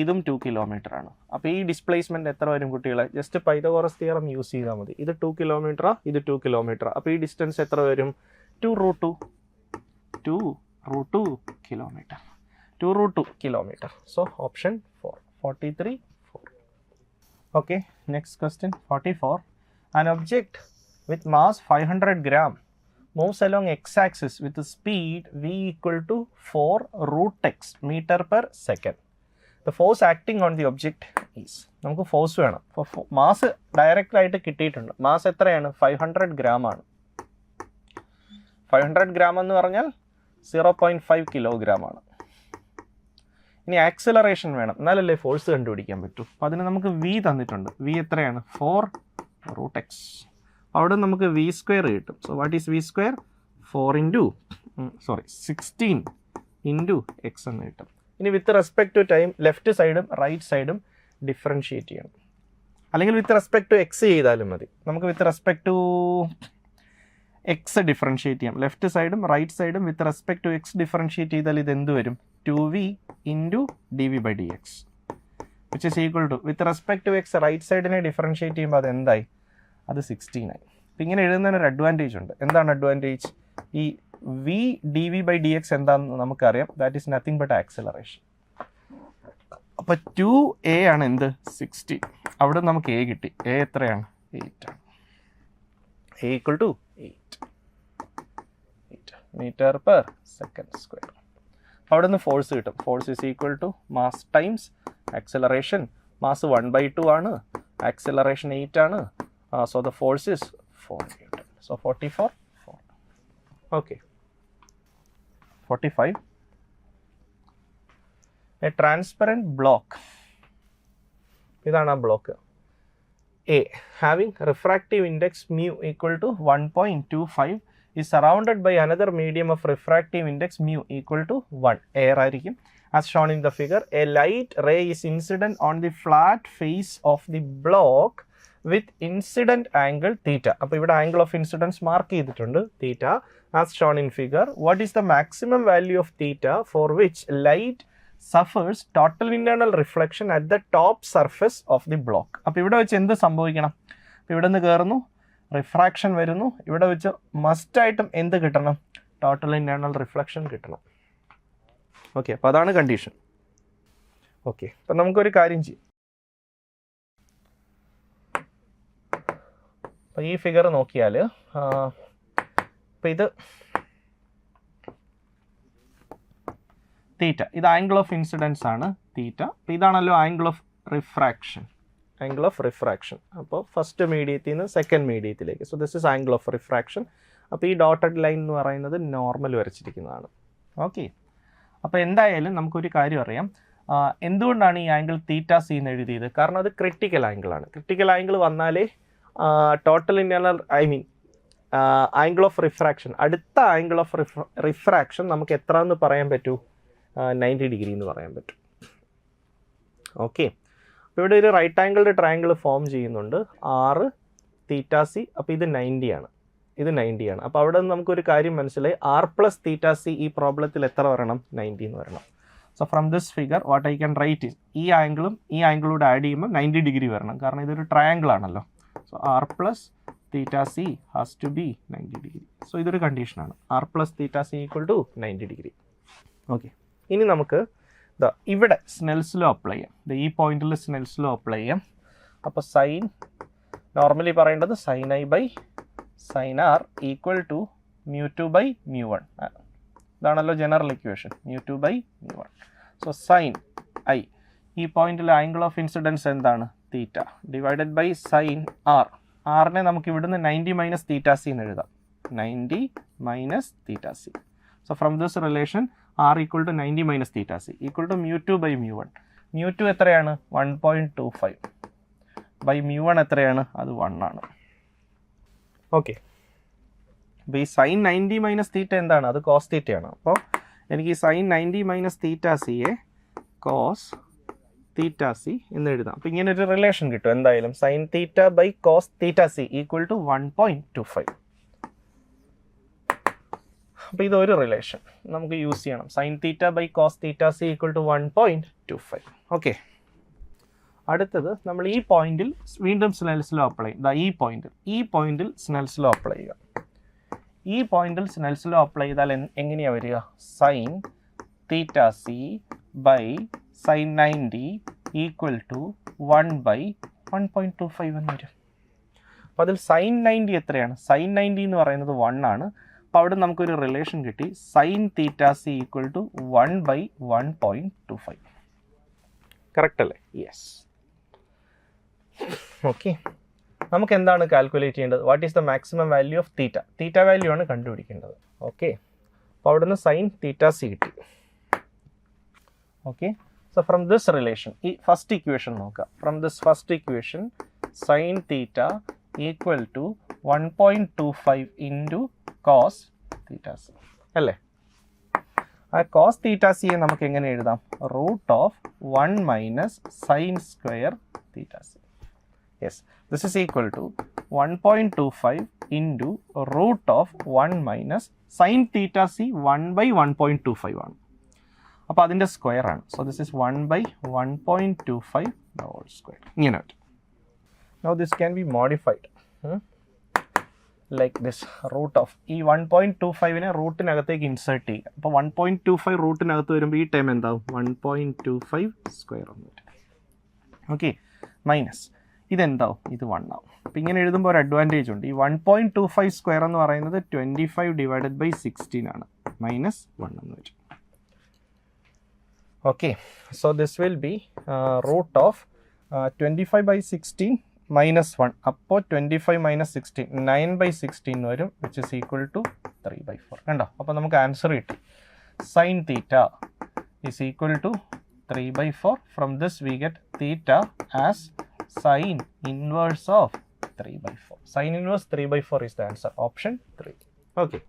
Speaker 1: ഇതും 2 കിലോമീറ്ററാണ്. അപ്പോൾ ഈ ഡിസ്പ്ലേസ്മെൻറ്റ് എത്ര വരും കുട്ടികളെ? ജസ്റ്റ് പൈതഗോറസ് തിയറം യൂസ് ചെയ്താൽ മതി. ഇത് 2 കിലോമീറ്ററാ, ഇത് 2 കിലോമീറ്ററാ. അപ്പോൾ ഈ ഡിസ്റ്റൻസ് എത്ര വരും? 2√2 kilometre. 2√2 kilometre. So option 4. 43 4. Okay, next question 44. An object with mass 500 gram moves along x-axis with a speed v equal to 4√x m/s. The force acting on the object is. നമുക്ക് force വേണം. അപ്പോൾ mass direct ആയിട്ട് കിട്ടിയിട്ടുണ്ട്. Mass എത്രയാണ്? 500 gram ആണ്. 500 gram എന്ന് പറഞ്ഞാൽ 0.5 kilogram ആണ്. ഇനി ആക്സിലറേഷൻ വേണം, എന്നാലല്ലേ ഫോഴ്സ് കണ്ടുപിടിക്കാൻ പറ്റൂ. അപ്പോൾ അതിന് നമുക്ക് v തന്നിട്ടുണ്ട്. v എത്രയാണ്? 4√x. അവിടെ നമുക്ക് വി സ്ക്വയർ കിട്ടും. So what is v square? 16 into x എന്ന് കിട്ടും. ഇനി with respect to time left സൈഡും റൈറ്റ് സൈഡും ഡിഫറൻഷിയേറ്റ് ചെയ്യണം. അല്ലെങ്കിൽ വിത്ത് റെസ്പെക്ട് ടു എക്സ് ചെയ്താലും മതി. നമുക്ക് with respect to x differentiate ചെയ്യാം. ലെഫ്റ്റ് സൈഡും റൈറ്റ് സൈഡും with respect to x differentiate ചെയ്താൽ ഇത് എന്ത് വരും? 2v into dv/dx which is equal to with respect to x right സൈഡിനെ ഡിഫറൻഷിയേറ്റ് ചെയ്യുമ്പോൾ അത് എന്തായി? അത് 16 ആയി. അപ്പം ഇങ്ങനെ എഴുതുന്നതിന് ഒരു അഡ്വാൻറ്റേജ് ഉണ്ട്. എന്താണ് അഡ്വാൻറ്റേജ്? ഈ v dv/dx എന്താണെന്ന് നമുക്കറിയാം. That is nothing but acceleration. അപ്പോൾ 2a ആണ് എന്ത്? 16. അവിടെ നമുക്ക് a കിട്ടി. a എത്രയാണ്? 8 ആണ്. a equal to 8 metre per second square. അവിടെ നിന്ന് ഫോഴ്സ് കിട്ടും. Force is equal to mass times acceleration. Mass 1/2 ആണ്, ആക്സിലറേഷൻ 8 ആണ്. So the force is 4 newton. So 44 4. Okay, 45. A transparent block. ഇതാണ് ആ block. A having refractive index mu equal to 1.25 is surrounded by another medium of refractive index mu equal to 1. Air ആയിരിക്കും. As shown in the figure, a light ray is incident on the flat face of the block with incident angle theta. അപ്പോൾ ഇവിടെ angle of incidence mark ചെയ്തിട്ടുണ്ട് theta. As shown in figure, what is the maximum value of theta for which light suffers total internal reflection at the top surface of the block? അപ്പോൾ ഇവിടെ വെച്ച് എന്ത് സംഭവിക്കണം? അപ്പോൾ ഇവിടെ നിന്ന് കയറുന്നു, റിഫ്രാക്ഷൻ വരുന്നു. ഇവിടെ വെച്ച് മസ്റ്റായിട്ടും എന്ത് കിട്ടണം? ടോട്ടൽ ഇൻറ്റേർണൽ റിഫ്ലക്ഷൻ കിട്ടണം. ഓക്കെ, അപ്പോൾ അതാണ് കണ്ടീഷൻ. ഓക്കെ, അപ്പം നമുക്കൊരു കാര്യം ചെയ്യാം. അപ്പോൾ ഈ ഫിഗർ നോക്കിയാൽ അപ്പോൾ ഇത് തീറ്റ, ഇത് ആംഗിൾ ഓഫ് ഇൻസിഡൻസ് ആണ് തീറ്റ. അപ്പോൾ ഇതാണല്ലോ angle of refraction. Angle of refraction. അപ്പോൾ ഫസ്റ്റ് മീഡിയത്തിൽ നിന്ന് സെക്കൻഡ് മീഡിയത്തിലേക്ക്. So this is angle of refraction. അപ്പോൾ ഈ ഡോട്ടഡ് ലൈൻ എന്ന് പറയുന്നത് നോർമൽ വരച്ചിരിക്കുന്നതാണ്. ഓക്കെ, അപ്പോൾ എന്തായാലും നമുക്കൊരു കാര്യം അറിയാം. എന്തുകൊണ്ടാണ് ഈ ആംഗിൾ തീറ്റ സി എന്ന് എഴുതിയത്? കാരണം അത് ക്രിട്ടിക്കൽ ആംഗിളാണ്. ക്രിട്ടിക്കൽ ആംഗിൾ വന്നാലേ total internal angle of refraction, അടുത്ത ആംഗിൾ ഓഫ് റിഫ്രാക്ഷൻ നമുക്ക് എത്ര എന്ന് പറയാൻ പറ്റൂ? 90 ഡിഗ്രി എന്ന് പറയാൻ പറ്റും. ഓക്കെ, അപ്പോൾ ഇവിടെ ഒരു റൈറ്റ് ആംഗിൾഡ് ട്രയാങ്കിൾ ഫോം ചെയ്യുന്നുണ്ട് 6 തീറ്റ സി. അപ്പോൾ ഇത് 90 ആണ്, ഇത് 90 ആണ്. അപ്പോൾ അവിടെ നിന്ന് നമുക്കൊരു കാര്യം മനസ്സിലായി, r പ്ലസ് തീറ്റ സി ഈ പ്രോബ്ലത്തിൽ എത്ര വരണം? 90 എന്ന് വരണം. So from this figure what I can write is ഈ ആംഗിളും ഈ ആംഗിളൂടെ ആഡ് ചെയ്യുമ്പോൾ 90 ഡിഗ്രി വരണം. കാരണം ഇതൊരു ട്രയാങ്കിൾ ആണല്ലോ. So r plus theta C has to be 90 degree. So ഇതൊരു കണ്ടീഷനാണ്, r plus theta C equal to 90 degree. Okay, ഇനി നമുക്ക് ഇവിടെ സ്നെൽസ് ലോ അപ്ലൈ ചെയ്യാം. ഈ പോയിന്റിൽ സ്നെൽസ് ലോ അപ്ലൈ ചെയ്യാം. അപ്പോൾ സൈൻ നോർമലി പറയേണ്ടത് sine i by sine r equal to μ2/μ1. ഇതാണല്ലോ general equation, μ2/μ1. So sine i, ഈ പോയിന്റിൽ ആംഗിൾ ഓഫ് ഇൻസിഡൻസ് എന്താണ്? Theta divided by sine r. ആറിനെ നമുക്ക് ഇവിടുന്ന് 90 മൈനസ് തീറ്റ സി എന്ന് എഴുതാം. 90 minus theta c. So from this relation r equal to 90 minus theta C equal to μ2/μ1. μ2 എത്രയാണ്? 1.25 by μ1 എത്രയാണ്? അത് 1 ആണ്. ഓക്കെ, അപ്പോൾ ഈ സൈൻ 90 മൈനസ് തീറ്റ എന്താണ്? അത് കോസ് തീറ്റയാണ്. അപ്പോൾ എനിക്ക് ഈ സൈൻ 90 മൈനസ് തീറ്റ സിയെ കോസ് തീറ്റ സി എന്ന് എഴുതാം. അപ്പോൾ ഇങ്ങനെ ഒരു റിലേഷൻ കിട്ടും എന്തായാലും. Sine theta by cos theta C equal to 1.25. അപ്പോൾ ഇതൊരു റിലേഷൻ നമുക്ക് യൂസ് ചെയ്യണം. Sine theta by cos theta C equal to 1.25. Okay, അടുത്തത് നമ്മൾ ഈ പോയിന്റിൽ വീണ്ടും സ്നെൽസ് ലോ അപ്ലൈ ചെയ്യും. ഈ പോയിന്റിൽ സ്നെൽസ് ലോ അപ്ലൈ ചെയ്യുക. ഈ പോയിന്റിൽ സ്നെൽസ് ലോ അപ്ലൈ ചെയ്താൽ എങ്ങനെയാണ് വരിക? Sine theta C by sine 90 equal to 1/1.25 എന്ന് വരും. അപ്പോൾ അതിൽ സൈൻ 90 എത്രയാണ്? സൈൻ 90 എന്ന് പറയുന്നത് 1 ആണ്. അപ്പോൾ അവിടെ നമുക്കൊരു റിലേഷൻ കിട്ടി, sine theta C equal to 1/1.25. Correct അല്ലേ? യെസ്. ഓക്കെ, നമുക്ക് എന്താണ് കാൽക്കുലേറ്റ് ചെയ്യേണ്ടത്? What is the maximum value of theta? Theta value ആണ് കണ്ടുപിടിക്കേണ്ടത്. ഓക്കെ, അപ്പോൾ അവിടെ നിന്ന് സൈൻ തീറ്റ സി കിട്ടി. Okay, so from this relation ഈ ഫസ്റ്റ് ഇക്വേഷൻ നോക്കാം. From this first equation sine theta equal to 1.25 into cos theta C അല്ലേ? ആ കോസ് തീറ്റ സിയെ നമുക്ക് എങ്ങനെ എഴുതാം? Root of 1 minus sine square theta C. Yes, this is equal to 1.25 into root of 1 minus sine theta C 1/1.25 ആണ്. അപ്പോൾ അതിൻ്റെ square ആണ്. So this is 1/1.25 whole square. ഇങ്ങനെ പറ്റും. Now this can be modified like this. Root of ഈ 1.25നെ റൂട്ടിനകത്തേക്ക് insert ചെയ്യുക. അപ്പോൾ 1.25 റൂട്ടിനകത്ത് വരുമ്പോൾ ഈ ടൈം എന്താവും? 1.25 സ്ക്വയർ എന്ന് വരും. ഓക്കെ, മൈനസ് ഇതെന്താവും? ഇത് 1 ആവും. അപ്പോൾ ഇങ്ങനെ എഴുതുമ്പോൾ ഒരു അഡ്വാൻറ്റേജ് ഉണ്ട്. ഈ 1.25 സ്ക്വയർ എന്ന് പറയുന്നത് 25/16 ആണ്. മൈനസ് 1 എന്ന് വരും. Okay, so this will be root of 25/16 minus 1. അപ്പോൾ 25 മൈനസ് 16 9/16 വരും, വിച്ച് ഇസ് ഈക്വൽ ടു 3/4. കണ്ടോ? അപ്പോൾ നമുക്ക് ആൻസർ കിട്ടി. Sine theta is equal to 3/4. From this we get theta as sine inverse of 3/4. Sine inverse 3/4 is the answer. Option 3. Okay.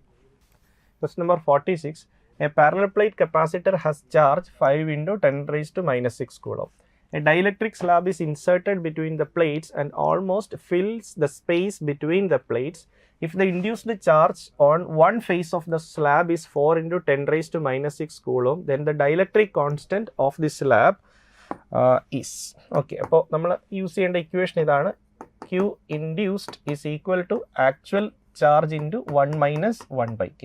Speaker 1: Question number 46. A parallel plate capacitor has charge 5 into 10 raised to minus 6 coulomb. A dielectric slab is inserted between the plates and almost fills the space between the plates. If the induced charge on one face of the slab is 4 into 10 raised to minus 6 coulomb, then the dielectric constant of the slab is. Okay, അപ്പോൾ നമ്മൾ use ചെയ്യേണ്ട equation ഇതാണ്. Q induced is equal to actual charge into 1 minus 1/k.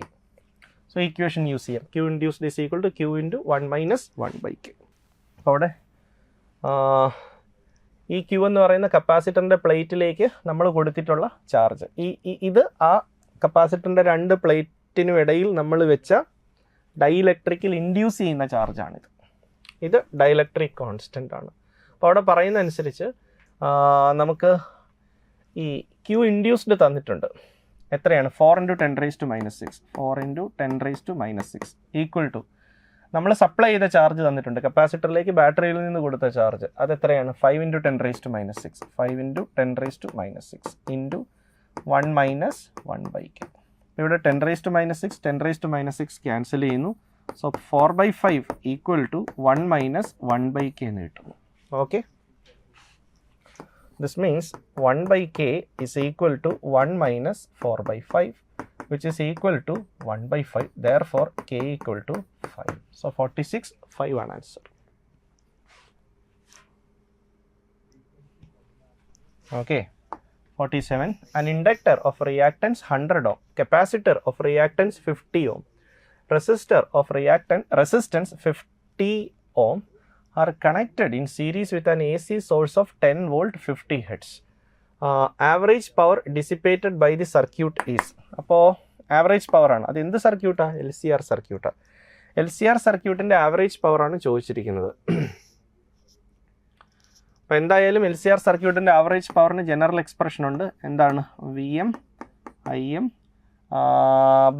Speaker 1: So equation use ചെയ്യാം. Q induced is equal to Q into 1 minus 1/k. അപ്പോൾ അവിടെ ഈ Q എന്ന് പറയുന്ന കപ്പാസിറ്ററിൻ്റെ പ്ലേറ്റിലേക്ക് നമ്മൾ കൊടുത്തിട്ടുള്ള ചാർജ്. ഇത് ആ കപ്പാസിറ്ററിൻ്റെ 2 പ്ലേറ്റിനും ഇടയിൽ നമ്മൾ വെച്ച ഡൈഇലക്ട്രിക്കിൽ ഇൻഡ്യൂസ് ചെയ്യുന്ന ചാർജാണിത്. ഇത് ഡൈഇലക്ട്രിക് കോൺസ്റ്റൻ്റ് ആണ്. അപ്പോൾ അവിടെ പറയുന്ന അനുസരിച്ച് നമുക്ക് ഈ Q ഇൻഡ്യൂസ്ഡ് തന്നിട്ടുണ്ട്. എത്രയാണ്? 4 into 10 raised to minus 6. 4 into 10 raised to minus 6 equal to നമ്മൾ സപ്ലൈ ചെയ്ത ചാർജ് തന്നിട്ടുണ്ട്. കപ്പാസിറ്ററിലേക്ക് ബാറ്ററിയിൽ നിന്ന് കൊടുത്ത ചാർജ് അത് എത്രയാണ്? 5 into 10 raised to minus 6. 5 into 10 raised to minus 6 into 1 minus 1/k. ഇവിടെ 10 raised to minus 6 10 raised to minus 6 cancel ചെയ്യുന്നു. So 4/5 equal to 1 minus 1/k എന്ന് കിട്ടുന്നു. Okay, this means 1/k is equal to 1 minus 4/5, which is equal to 1/5. Therefore, k equal to 5. So 46, 5 one answer. Okay, 47. An inductor of reactance 100 ohm, capacitor of reactance 50 ohm, resistor of resistance 50 ohm are connected in series with an AC source of 10 volt 50 hertz. Average power dissipated by the circuit is. അപ്പോൾ average power ആണ്. അത് എന്ത് സർക്യൂട്ടാണ്? LCR സർക്യൂട്ടാണ്. LCR സർക്യൂട്ടിൻ്റെ average പവറാണ് ചോദിച്ചിരിക്കുന്നത്. അപ്പോൾ എന്തായാലും LCR സർക്യൂട്ടിൻ്റെ ആവറേജ് പവറിന് ജനറൽ എക്സ്പ്രഷൻ ഉണ്ട്. എന്താണ്? VM IM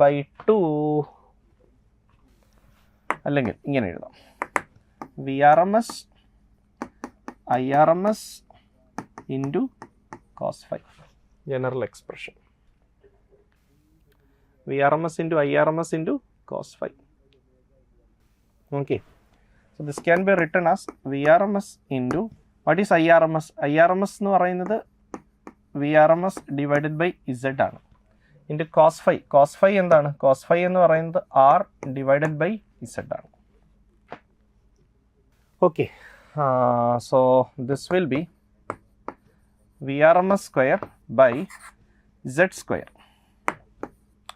Speaker 1: by 2, അല്ലെങ്കിൽ ഇങ്ങനെ എഴുതാം, VRMS IRMS into cos phi. General expression. VRMS into IRMS into cos phi. Okay. So this can be written as VRMS into, what is IRMS? IRMS എന്ന് പറയുന്നത് VRMS divided by Z ആണ്. into cos phi. Cos phi എന്താണ്? cos phi എന്ന് പറയുന്നത് R divided by Z ആണ്. Okay, so this will be VRMS square by Z square,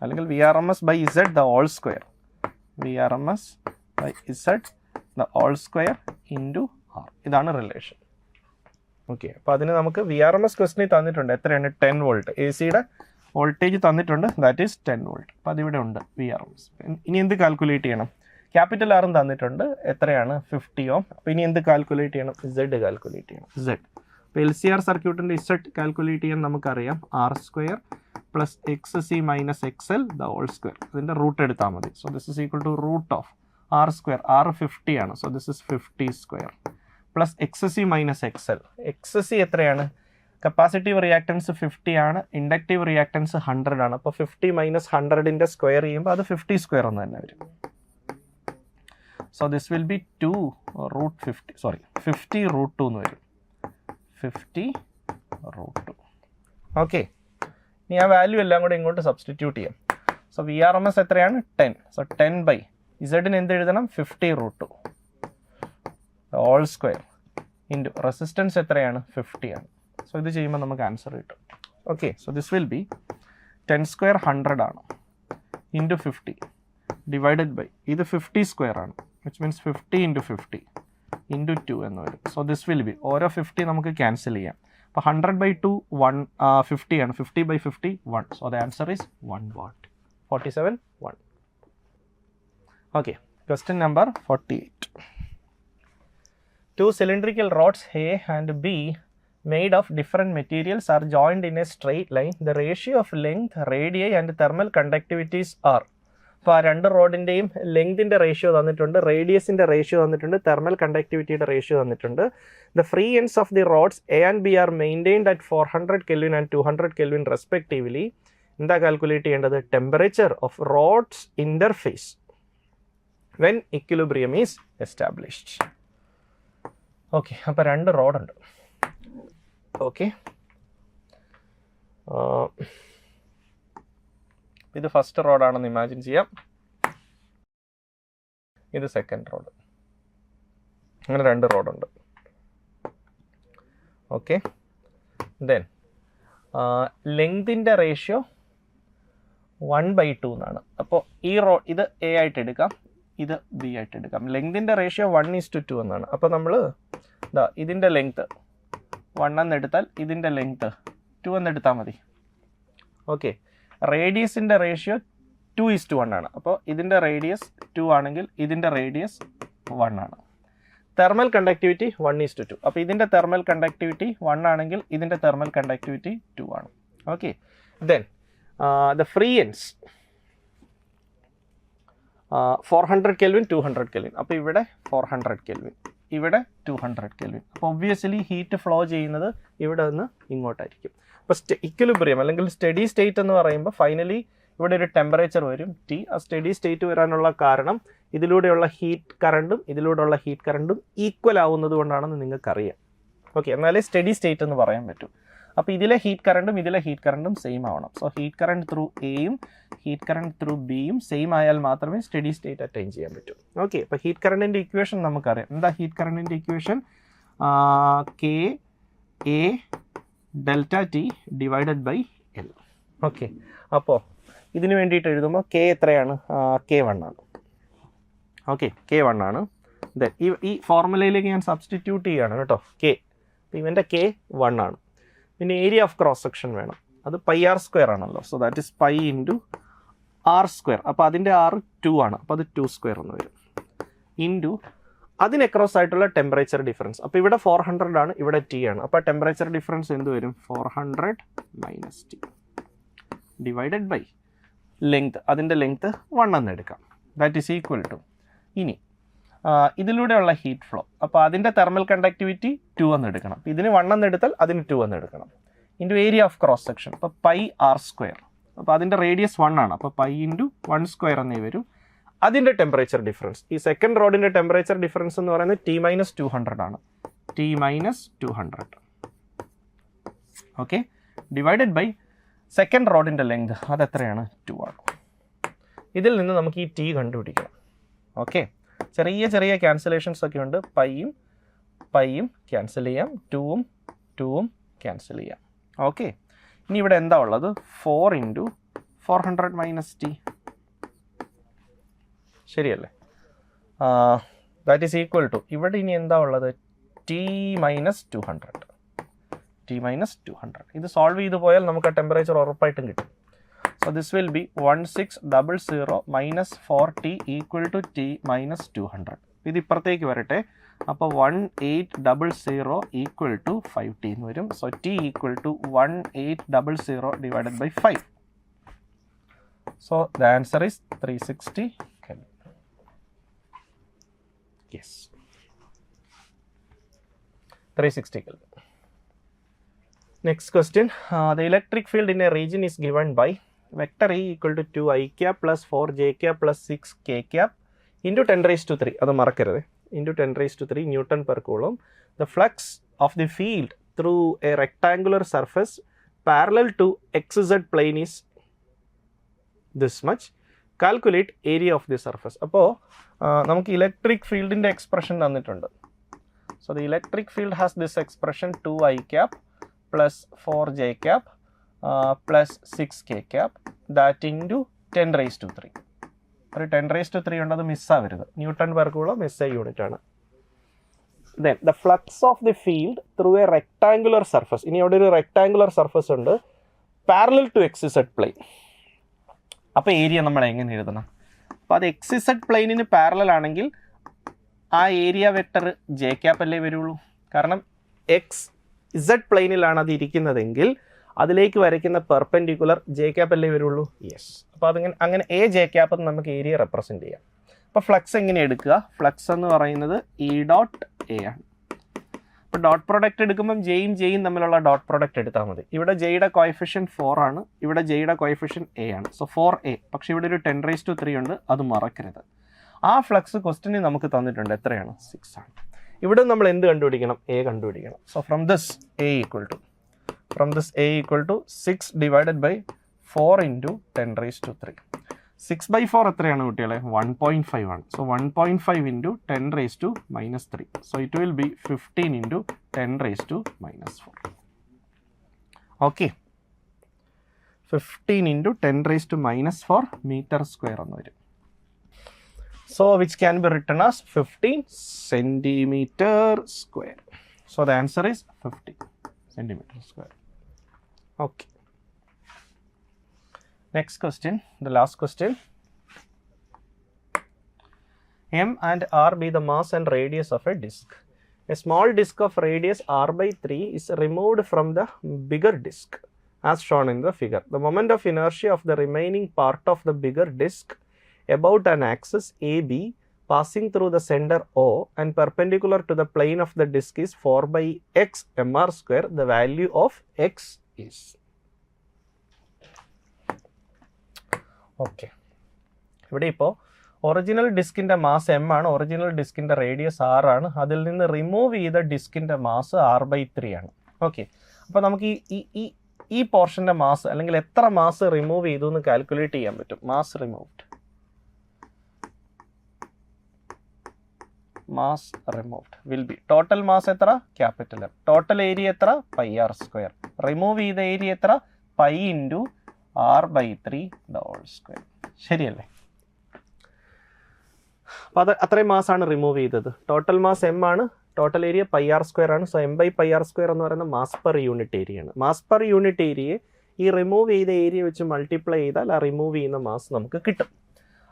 Speaker 1: അല്ലെങ്കിൽ VRMS by Z the whole square. VRMS by Z the whole square into R. ഇതാണ് relation. Okay, അപ്പോൾ അതിന് നമുക്ക് VRMS ക്വസ്റ്റിനിൽ തന്നിട്ടുണ്ട്. എത്രയാണ്? 10 volt. AC-യുടെ voltage തന്നിട്ടുണ്ട്, that is 10 volt. അപ്പോൾ അതിവിടെ ഉണ്ട് VRMS. ഇനി എന്ത് കാൽക്കുലേറ്റ് ചെയ്യണം? ക്യാപിറ്റൽ ആറും തന്നിട്ടുണ്ട്. എത്രയാണ്? 50 ohm. അപ്പോൾ ഇനി എന്ത് കാൽക്കുലേറ്റ് ചെയ്യണം? Z കാൽക്കുലേറ്റ് ചെയ്യണം. Z. അപ്പോൾ LCR സർക്യൂട്ടിൻ്റെ Z കാൽക്കുലേറ്റ് ചെയ്യാൻ നമുക്കറിയാം R² plus XC minus XL the whole square. അതിൻ്റെ റൂട്ട് എടുത്താൽ മതി. So this is equal to root of R². R 50 ആണ്. So this is 50² plus XC minus XL. XC എത്രയാണ്? കപ്പാസിറ്റീവ് റിയാക്ടൻസ് 50 ആണ്, inductive reactance 100 ആണ്. അപ്പോൾ 50 മൈനസ് 100ന്റെ സ്ക്വയർ ചെയ്യുമ്പോൾ അത് 50 സ്ക്വയർ എന്ന് തന്നെ വരും. So this will be 50 root 2 എന്ന് വരും. 50 റൂട്ട് 2. ഓക്കെ, ഇനി ആ വാല്യൂ എല്ലാം കൂടെ ഇങ്ങോട്ട് സബ്സ്റ്റിറ്റ്യൂട്ട് ചെയ്യാം. So V R M S എത്രയാണ്? 10. സോ 10 ബൈ ഇസഡിന് എന്ത് എഴുതണം? 50 root 2 all square into resistance എത്രയാണ്? 50 ആണ്. സോ ഇത് ചെയ്യുമ്പോൾ നമുക്ക് ആൻസർ കിട്ടും. Okay, so this will be 10 square 100 ആണ് ഇൻറ്റു 50 ഡിവൈഡഡ് ബൈ ഇത് 50 സ്ക്വയർ ആണ്, വിച്ച് മീൻസ് 50 ഇൻറ്റു 50 ഇൻറ്റു 2 എന്ന് വരും. സോ ദിസ് വിൽ ബി ഓരോ 50 നമുക്ക് ക്യാൻസൽ ചെയ്യാം. അപ്പോൾ 100 ബൈ 2 50 ആണ്. 50 by 50 1. So the answer is 1 watt. 47 1. Okay, question number 48. Two cylindrical rods A and B made of different materials are joined in a straight line. The ratio of length, radii and thermal conductivities are. അപ്പോൾ ആ രണ്ട് റോഡിൻ്റെയും ലെങ്തിൻ്റെ ratio തന്നിട്ടുണ്ട്, റേഡിയസിൻ്റെ ratio തന്നിട്ടുണ്ട്, thermal കണ്ടക്ടിവിറ്റിയുടെ ratio തന്നിട്ടുണ്ട്. The free ends of the rods A and B are maintained at 400 Kelvin and 200 Kelvin respectively. എന്താ കാൽക്കുലേറ്റ് ചെയ്യേണ്ടത്? Temperature of rods interface when equilibrium is established. ഓക്കെ, അപ്പോൾ രണ്ട് റോഡുണ്ട്. ഓക്കെ, ഇത് ഫസ്റ്റ് റോഡാണെന്ന് ഇമാജിൻ ചെയ്യാം, ഇത് സെക്കൻഡ് റോഡ്. അങ്ങനെ രണ്ട് റോഡുണ്ട്. ഓക്കെ, ദെൻ ലെങ്തിൻ്റെ റേഷ്യോ 1/2 എന്നാണ്. അപ്പോൾ ഈ റോഡ് ഇത് എ ആയിട്ട് എടുക്കാം, ഇത് ബി ആയിട്ട് എടുക്കാം. ലെങ്തിൻ്റെ റേഷ്യോ 1:2 എന്നാണ്. അപ്പോൾ നമ്മൾ ഇതിൻ്റെ ലെങ്ത്ത് 1 എന്നെടുത്താൽ ഇതിൻ്റെ ലെങ്ത്ത് 2 എന്നെടുത്താൽ മതി. ഓക്കെ, റേഡിയസിൻ്റെ റേഷ്യോ 2:1 ആണ്. അപ്പോൾ ഇതിൻ്റെ റേഡിയസ് 2 ആണെങ്കിൽ ഇതിൻ്റെ റേഡിയസ് 1 ആണ്. Thermal conductivity 1:2. അപ്പോൾ ഇതിൻ്റെ തെർമൽ കണ്ടക്ടിവിറ്റി 1 ആണെങ്കിൽ ഇതിൻ്റെ തെർമൽ കണ്ടക്ടിവിറ്റി 2 ആണ്. Okay, then the free ends 400 Kelvin 200 Kelvin. അപ്പോൾ ഇവിടെ 400 Kelvin, ഇവിടെ 200 Kelvin. അപ്പോൾ ഒബ്വിയസ്ലി ഹീറ്റ് ഫ്ലോ ചെയ്യുന്നത് ഇവിടെ നിന്ന് ഇങ്ങോട്ടായിരിക്കും. അപ്പോൾ ഇക്വിലിബ്രിയം അല്ലെങ്കിൽ സ്റ്റഡി സ്റ്റേറ്റ് എന്ന് പറയുമ്പോൾ ഫൈനലി ഇവിടെ ഒരു ടെമ്പറേച്ചർ വരും T. ആ സ്റ്റഡി സ്റ്റേറ്റ് വരാനുള്ള കാരണം ഇതിലൂടെയുള്ള ഹീറ്റ് കറണ്ടും ഇതിലൂടെയുള്ള ഹീറ്റ് കറണ്ടും ഈക്വൽ ആവുന്നത് കൊണ്ടാണെന്ന് നിങ്ങൾക്കറിയാം. ഓക്കെ, എന്നാലേ സ്റ്റഡി സ്റ്റേറ്റ് എന്ന് പറയാൻ പറ്റൂ. അപ്പോൾ ഇതിലെ ഹീറ്റ് കറണ്ടും ഇതിലെ ഹീറ്റ് കറണ്ടും സെയിം ആവണം. സോ ഹീറ്റ് കറണ്ട് ത്രൂ എയും ഹീറ്റ് കറണ്ട് ത്രൂ ബിയും സെയിം ആയാൽ മാത്രമേ സ്റ്റഡി സ്റ്റേറ്റ് അറ്റൈൻ ചെയ്യാൻ പറ്റൂ. ഓക്കെ, അപ്പോൾ ഹീറ്റ് കറണ്ടിൻ്റെ ഇക്വേഷൻ നമുക്കറിയാം. എന്താ ഹീറ്റ് കറണ്ടിൻ്റെ equation? K A delta T divided by L. Okay, അപ്പോൾ ഇതിന് വേണ്ടിയിട്ട് എഴുതുമ്പോൾ കെ എത്രയാണ്? K1 ആണ്. ഓക്കെ, K1 ആണ്. ദെൻ ഈ ഫോർമുലയിലേക്ക് ഞാൻ സബ്സ്റ്റിറ്റ്യൂട്ട് ചെയ്യുകയാണ് കേട്ടോ, കെ. അപ്പോൾ ഇവൻ്റെ K1 ആണ്. പിന്നെ ഏരിയ ഓഫ് ക്രോസ് സെക്ഷൻ വേണം, അത് πr² ആണല്ലോ. So that is π into r². അപ്പോൾ അതിൻ്റെ r 2 ആണ്, അപ്പോൾ അത് 2² എന്ന് വരും. ഇൻറ്റു അതിന് അക്രോസ് ആയിട്ടുള്ള ടെമ്പറേച്ചർ ഡിഫറൻസ്. അപ്പോൾ ഇവിടെ 400 ആണ്, ഇവിടെ T ആണ്. അപ്പോൾ ടെമ്പറേച്ചർ ഡിഫറൻസ് എന്ത് വരും? 400 minus T divided by length. അതിൻ്റെ ലെങ്ത് 1 എന്ന് എടുക്കാം. ദാറ്റ് ഈസ് ഈക്വൽ ടു, ഇനി ഇതിലൂടെയുള്ള ഹീറ്റ് ഫ്ലോ, അപ്പോൾ അതിൻ്റെ തെർമൽ കണ്ടക്ടിവിറ്റി 2 എന്ന് എടുക്കണം. ഇതിന് 1 എന്ന് എടുത്താൽ അതിന് 2 എന്ന് എടുക്കണം. Into area of cross section, അപ്പോൾ πr². അപ്പോൾ അതിൻ്റെ റേഡിയസ് 1 ആണ്, അപ്പോൾ π ഇൻറ്റു 1² എന്നേ വരും. അതിൻ്റെ ടെമ്പറേച്ചർ ഡിഫറൻസ്, ഈ സെക്കൻഡ് റോഡിൻ്റെ ടെമ്പറേച്ചർ ഡിഫറൻസ് എന്ന് പറയുന്നത് T-200 ആണ്. T-200. Okay, divided by second റോഡിൻ്റെ ലെങ്ത്, അതെത്രയാണ്? 2 ആണ്. ഇതിൽ നിന്ന് നമുക്ക് ഈ T കണ്ടുപിടിക്കണം. ഓക്കെ, ചെറിയ ചെറിയ ക്യാൻസലേഷൻസ് ഒക്കെ ഉണ്ട്. പൈയും ക്യാൻസൽ ചെയ്യാം, 2ഉം ക്യാൻസൽ ചെയ്യാം. ഓക്കെ, ഇനി ഇവിടെ എന്താ ഉള്ളത്? 4 ഇൻറ്റു 400 മൈനസ് T. ശരിയല്ലേ? ദാറ്റ് ഈസ് ഈക്വൽ ടു, ഇവിടെ ഇനി എന്താ ഉള്ളത്? T-200. ഇത് സോൾവ് ചെയ്ത് പോയാൽ നമുക്ക് ആ ടെമ്പറേച്ചർ ഉറപ്പായിട്ടും കിട്ടും. So this will be 1600 minus 4T equal to T-200. ഇത് ഇപ്പുറത്തേക്ക് വരട്ടെ. അപ്പോൾ 1800 equal to 5T എന്ന് വരും. So T equal to 1800 divided by 5. So the answer is 360 Kelvin. Yes, 360 Kelvin. Next question, the electric field in a region is given by vector E equal to 2 I cap plus 4 j cap plus 6 k cap into 10 raised to 3, അത് മറക്കരുത്, into 10 raised to 3 Newton per coulomb. The flux of the field through a rectangular surface parallel to xz plane is this much. Calculate area of the surface. അപ്പോൾ നമുക്ക് electric ഫീൽഡിൻ്റെ expression തന്നിട്ടുണ്ട്. So the electric field has this expression 2 I cap plus 4 j cap plus 6 k cap that into 10 raised to 3. ഒരു 10 raised to 3 ഉണ്ട്, അത് മിസ്സാവരുത്. Newton per coulomb SI unit ആണ്. Then the flux of the field through a rectangular surface. ഇനി അവിടെ ഒരു rectangular surface ഉണ്ട് parallel to xz plane. അപ്പോൾ ഏരിയ നമ്മൾ എങ്ങനെ എഴുതണം? അപ്പോൾ അത് xz പ്ലെയിനിന് പാരലൽ ആണെങ്കിൽ ആ ഏരിയ വെക്ടർ ജെ ക്യാപ്പ് അല്ലേ വരുള്ളൂ. കാരണം XZ പ്ലെയിനിലാണ് അത് ഇരിക്കുന്നതെങ്കിൽ അതിലേക്ക് വരയ്ക്കുന്ന പെർപെൻഡിക്കുലർ ജെ ക്യാപ്പ് അല്ലേ വരുള്ളൂ. യെസ്. അപ്പോൾ അതിങ്ങനെ അങ്ങനെ എ ജെ ക്യാപ്പ് എന്ന് നമുക്ക് ഏരിയ റെപ്രസെൻറ്റ് ചെയ്യാം. അപ്പോൾ ഫ്ലക്സ് എങ്ങനെ എടുക്കുക? ഫ്ലക്സ് എന്ന് പറയുന്നത് E.A ആണ്. അപ്പോൾ ഡോട്ട് പ്രോഡക്റ്റ് എടുക്കുമ്പം ജെയും തമ്മിലുള്ള ഡോട്ട് പ്രോഡക്റ്റ് എടുത്താൽ മതി. ഇവിടെ ജെയുടെ കോഎഫിഷ്യൻറ്റ് 4 ആണ്, ഇവിടെ ജെയുടെ കോഎഫിഷ്യൻറ്റ് A ആണ്. So 4A. പക്ഷേ ഇവിടെ ഒരു 10 raised to 3 ഉണ്ട്, അത് മറക്കരുത്. ആ ഫ്ലക്സ് ക്വസ്റ്റ്യനിൽ നമുക്ക് തന്നിട്ടുണ്ട്. എത്രയാണ്? 6 ആണ്. ഇവിടെ നമ്മൾ എന്ത് കണ്ടുപിടിക്കണം? A കണ്ടുപിടിക്കണം. So from this A equal to 6 divided by 4 into 10 raised to 3. 6/4 എത്രയാണ് കുട്ടികളെ? 1.5 ആണ്. So 1.5 into 10 raised to -3. So it will be 15 into 10 raised to -4. Okay, 15 into 10 raised to -4 metre square എന്ന് വരും. So which can be written as 15 centimeter square. So the answer is 15 centimeter square. Okay. Next question, the last question. M and R be the mass and radius of a disk. A small disk of radius r/3 is removed from the bigger disk as shown in the figure. The moment of inertia of the remaining part of the bigger disk about an axis AB passing through the center O and perpendicular to the plane of the disk is 4/x mr square. The value of x is. Okay, ഇവിടെ ഇപ്പോൾ original ഡിസ്കിൻ്റെ mass M ആണ്, original ഡിസ്കിൻ്റെ radius R ആണ്. അതിൽ നിന്ന് remove ചെയ്ത ഡിസ്കിൻ്റെ mass r/3 ആണ്. Okay, അപ്പോൾ നമുക്ക് ഈ പോർഷൻ്റെ മാസ് അല്ലെങ്കിൽ എത്ര മാസ് റിമൂവ് ചെയ്തു എന്ന് കാൽക്കുലേറ്റ് ചെയ്യാൻ പറ്റും. Mass removed will be total mass എത്ര? Capital M. ടോട്ടൽ ഏരിയ എത്ര? πr². റിമൂവ് ചെയ്ത ഏരിയ എത്ര? π into r/3 the whole square. ശരിയല്ലേ? അപ്പോൾ അത് അത്രയും മാസാണ് റിമൂവ് ചെയ്തത്. ടോട്ടൽ മാസ് M ആണ്, ടോട്ടൽ ഏരിയ πr² ആണ്. സോ M/πr² എന്ന് പറയുന്ന മാസ് പെർ യൂണിറ്റ് ഏരിയ ആണ്. മാസ് പെർ യൂണിറ്റ് ഏരിയയെ ഈ റിമൂവ് ചെയ്ത ഏരിയ വെച്ച് മൾട്ടിപ്ലൈ ചെയ്താൽ ആ റിമൂവ് ചെയ്യുന്ന മാസ് നമുക്ക് കിട്ടും.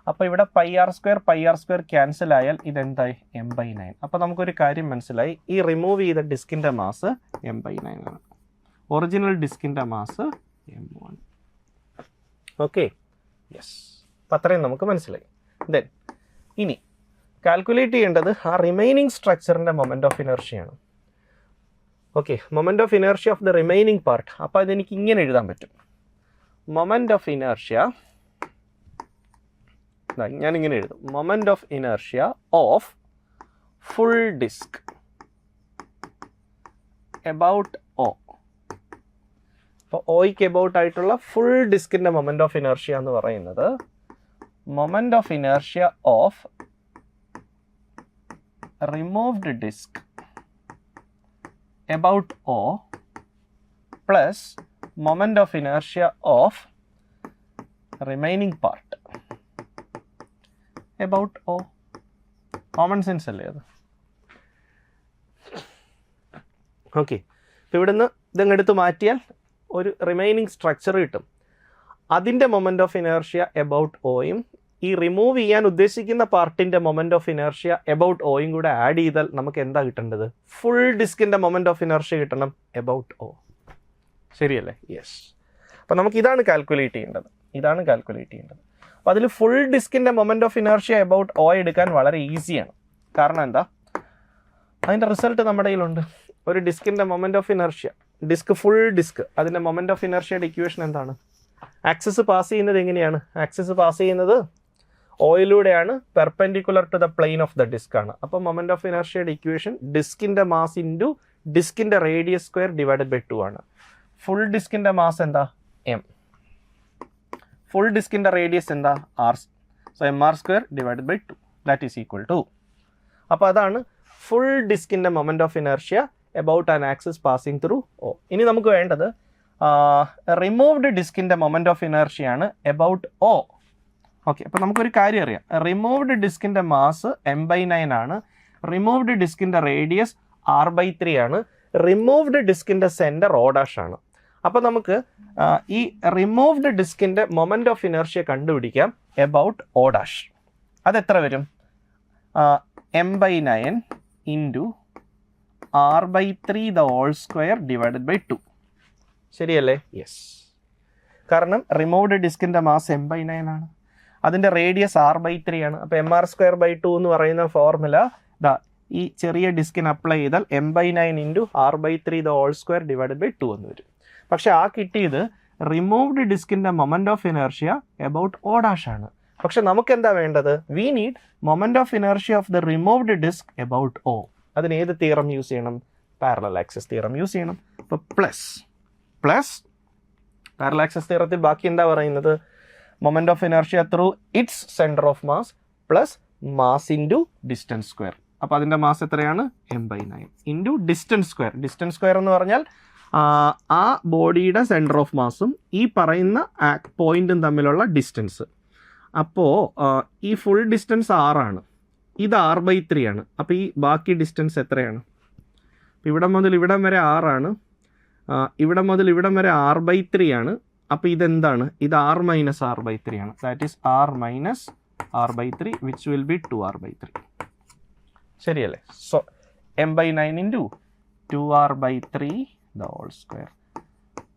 Speaker 1: അപ്പോൾ ഇവിടെ πr² ക്യാൻസൽ ആയാൽ ഇതെന്തായി? M/9. അപ്പോൾ നമുക്കൊരു കാര്യം മനസ്സിലായി, ഈ റിമൂവ് ചെയ്ത ഡിസ്കിൻ്റെ മാസ് M/9 ആണ്, ഒറിജിനൽ ഡിസ്കിൻ്റെ മാസ് M1. Okay, yes. അപ്പം അത്രയും നമുക്ക് മനസ്സിലായി. ദെൻ ഇനി കാൽക്കുലേറ്റ് ചെയ്യേണ്ടത് ആ റിമൈനിങ് സ്ട്രക്ചറിൻ്റെ മൊമെൻ്റ് ഓഫ് ഇനർഷ്യയാണ്. Okay, moment of inertia of the remaining part. അപ്പോൾ അതെനിക്ക് ഇങ്ങനെ എഴുതാൻ പറ്റും. മൊമെൻ്റ് ഓഫ് ഇനർഷ്യ, ഞാനിങ്ങനെ എഴുതും. Moment of inertia of full disc about O. അപ്പോൾ ഓയ്ക്ക് എബൌട്ട് ആയിട്ടുള്ള ഫുൾ ഡിസ്കിൻ്റെ മൊമെൻ്റ് ഓഫ് ഇനർഷ്യ എന്ന് പറയുന്നത് moment of inertia of removed disc about O plus moment of inertia of remaining part about O. Common sense അല്ലേ അത്? Okay, അപ്പോൾ ഇവിടുന്ന് ഇതങ്ങെടുത്ത് മാറ്റിയാൽ ഒരു റിമൈനിങ് സ്ട്രക്ചർ കിട്ടും. അതിൻ്റെ മൊമെൻ്റ് ഓഫ് ഇനർഷ്യ എബൌട്ട് ഓയും ഈ റിമൂവ് ചെയ്യാൻ ഉദ്ദേശിക്കുന്ന പാർട്ടിൻ്റെ മൊമെൻ്റ് ഓഫ് ഇനർഷ്യ എബൌട്ട് ഓയും കൂടെ ആഡ് ചെയ്താൽ നമുക്ക് എന്താ കിട്ടേണ്ടത്? ഫുൾ ഡിസ്കിൻ്റെ മൊമെൻ്റ് ഓഫ് ഇനർഷ്യ കിട്ടണം എബൌട്ട് O. ശരിയല്ലേ? യെസ്. അപ്പോൾ നമുക്ക് ഇതാണ് കാൽക്കുലേറ്റ് ചെയ്യേണ്ടത്. അപ്പോൾ അതിൽ ഫുൾ ഡിസ്കിൻ്റെ moment of inertia about O എടുക്കാൻ വളരെ ഈസിയാണ്. കാരണം എന്താ? അതിൻ്റെ റിസൾട്ട് നമ്മുടെ കയ്യിലുണ്ട്. ഒരു ഡിസ്കിൻ്റെ moment of inertia disc full disc അതിൻ്റെ മൊമെൻറ്റ് ഓഫ് ഇനർഷ്യയുടെ ഇക്വേഷൻ എന്താണ്? ആക്സിസ് പാസ് ചെയ്യുന്നത് എങ്ങനെയാണ്? ആക്സിസ് പാസ് ചെയ്യുന്നത് ഓയിലൂടെയാണ്, perpendicular to the plane of the disc ആണ്. അപ്പോൾ മൊമെൻറ്റ് ഓഫ് ഇനർഷ്യയുടെ ഇക്വേഷൻ ഡിസ്കിൻ്റെ മാസ് ഇൻറ്റു ഡിസ്കിൻ്റെ റേഡിയസ് സ്ക്വയർ ഡിവൈഡഡ് ബൈ 2 ആണ്. ഫുൾ ഡിസ്കിൻ്റെ മാസ് എന്താ? എം. ഫുൾ ഡിസ്കിൻ്റെ റേഡിയസ് എന്താ? R. So M R square divided by 2 that is equal to. അപ്പോൾ അതാണ് ഫുൾ ഡിസ്കിൻ്റെ moment of inertia about an axis passing through O. ഇനി നമുക്ക് വേണ്ടത് റിമൂവ്ഡ് ഡിസ്കിൻ്റെ മൊമെൻറ്റ് ഓഫ് ഇനർഷ്യയാണ് എബൌട്ട് ഓ. ഓക്കെ, അപ്പോൾ നമുക്കൊരു കാര്യം അറിയാം. റിമൂവ്ഡ് ഡിസ്കിൻ്റെ മാസ് m/9 ആണ്. റിമൂവ്ഡ് ഡിസ്കിൻ്റെ റേഡിയസ് r/3 ആണ്. റിമൂവ്ഡ് ഡിസ്കിൻ്റെ സെൻറ്റർ o' ആണ്. അപ്പോൾ നമുക്ക് ഈ റിമൂവ്ഡ് ഡിസ്കിൻ്റെ മൊമെൻറ്റ് ഓഫ് ഇനർഷ്യ കണ്ടുപിടിക്കാം എബൌട്ട് o'. അതെത്ര വരും? m/9 into r/3 the whole square divided by 2. ശരിയല്ലേ? യെസ്. കാരണം റിമൂവ്ഡ് ഡിസ്കിൻ്റെ മാസ് m/9 ആണ്, അതിൻ്റെ റേഡിയസ് r/3 ആണ്. അപ്പോൾ mr²/2 എന്ന് പറയുന്ന ഫോർമുല ഈ ചെറിയ ഡിസ്കിന് അപ്ലൈ ചെയ്താൽ m/9 into r/3 the whole square divided by 2 എന്ന് വരും. പക്ഷേ ആ കിട്ടിയത് റിമൂവ്ഡ് ഡിസ്കിൻ്റെ moment of inertia about o' ആണ്. പക്ഷെ നമുക്ക് എന്താ വേണ്ടത്? We need moment of inertia of the removed disc about o. അതിന് ഏത് തിയറം യൂസ് ചെയ്യണം? പാരലൽ ആക്സിസ് തിയറം യൂസ് ചെയ്യണം. അപ്പോൾ പ്ലസ് പാരലൽ ആക്സിസ് തിയറത്തിൽ ബാക്കി എന്താ പറയുന്നത്? Moment of inertia through its centre of mass plus mass into distance square. അപ്പോൾ അതിൻ്റെ മാസ് എത്രയാണ്? m/9 into distance square. Distance square എന്ന് പറഞ്ഞാൽ ആ ബോഡിയുടെ സെൻറ്റർ ഓഫ് മാസും ഈ പറയുന്ന പോയിൻറ്റും തമ്മിലുള്ള ഡിസ്റ്റൻസ്. അപ്പോൾ ഈ ഫുൾ ഡിസ്റ്റൻസ് 6 ആണ്, ഇത് r/3 ആണ്. അപ്പോൾ ഈ ബാക്കി ഡിസ്റ്റൻസ് എത്രയാണ്? ഇവിടെ മുതൽ ഇവിടം വരെ 6 ആണ്, ഇവിടെ മുതൽ ഇവിടം വരെ r/3 ആണ്. അപ്പോൾ ഇതെന്താണ്? ഇത് r മൈനസ് r/3 ആണ്. That is r minus r/3 which will be 2r/3. ശരിയല്ലേ? So m/9 into 2r/3 the whole square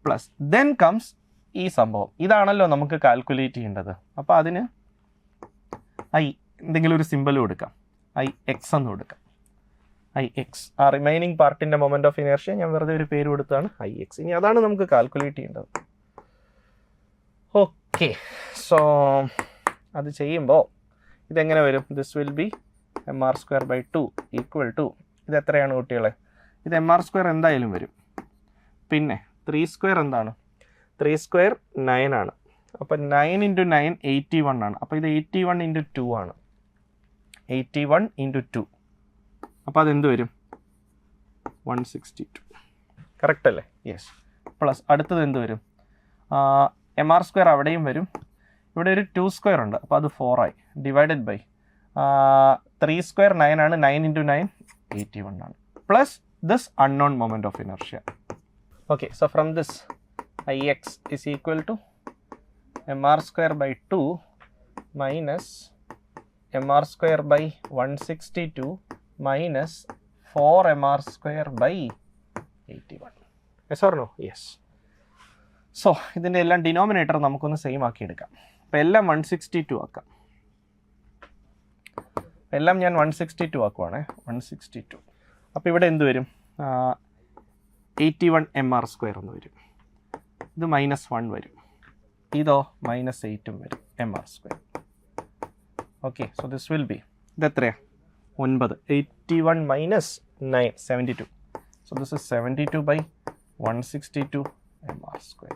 Speaker 1: plus then comes ഈ സംഭവം. ഇതാണല്ലോ നമുക്ക് കാൽക്കുലേറ്റ് ചെയ്യേണ്ടത്. അപ്പോൾ അതിന് എന്തെങ്കിലും ഒരു സിമ്പിൾ കൊടുക്കാം. Ix എന്ന് കൊടുക്കാം. Ix ആ റിമൈനിങ് പാർട്ടിൻ്റെ മൊമെൻറ്റ് ഓഫ് ഇനർഷ്യ ഞാൻ വെറുതെ ഒരു പേര് കൊടുത്താണ് Ix. ഇനി അതാണ് നമുക്ക് കാൽക്കുലേറ്റ് ചെയ്യേണ്ടത്. ഓക്കെ, സോ അത് ചെയ്യുമ്പോൾ ഇതെങ്ങനെ വരും? This will be mr²/2 equal to ഇത് എത്രയാണ് കുട്ടികളെ? ഇത് mr² എന്തായാലും വരും. പിന്നെ 3² എന്താണ്? 3² 9 ആണ്. അപ്പോൾ 9 × 9 81 ആണ്. അപ്പോൾ ഇത് 81 × 2 ആണ്. 81 × 2. അപ്പോൾ അതെന്ത് വരും? 162. കറക്റ്റ് അല്ലേ? യെസ്. പ്ലസ് അടുത്തത് എന്ത് വരും? mr² അവിടെയും വരും. ഇവിടെ ഒരു 2² ഉണ്ട്, അപ്പോൾ അത് 4 ആയി. ഡിവൈഡഡ് ബൈ 3² 9 ആണ്. 9 × 9 81 ആണ്. Plus this unknown moment of inertia. Okay, so from this Ix is equal to mr²/2 minus mr²/162 minus 4mr²/81. Yes or no? Yes. So ഇതിൻ്റെ എല്ലാം ഡിനോമിനേറ്റർ നമുക്കൊന്ന് സെയിം ആക്കി എടുക്കാം. അപ്പോൾ എല്ലാം 162 ആക്കാം. എല്ലാം ഞാൻ 162 ആക്കുവാണേ. 162. അപ്പോൾ ഇവിടെ എന്ത് വരും? 81 mr² എന്ന് വരും. ഇത് -1 വരും. ഇതോ -8 വരും mr². Okay, so this will B ഇത് എത്രയാണ്? 9. 81 - 9 72. So this is 72/162 mr².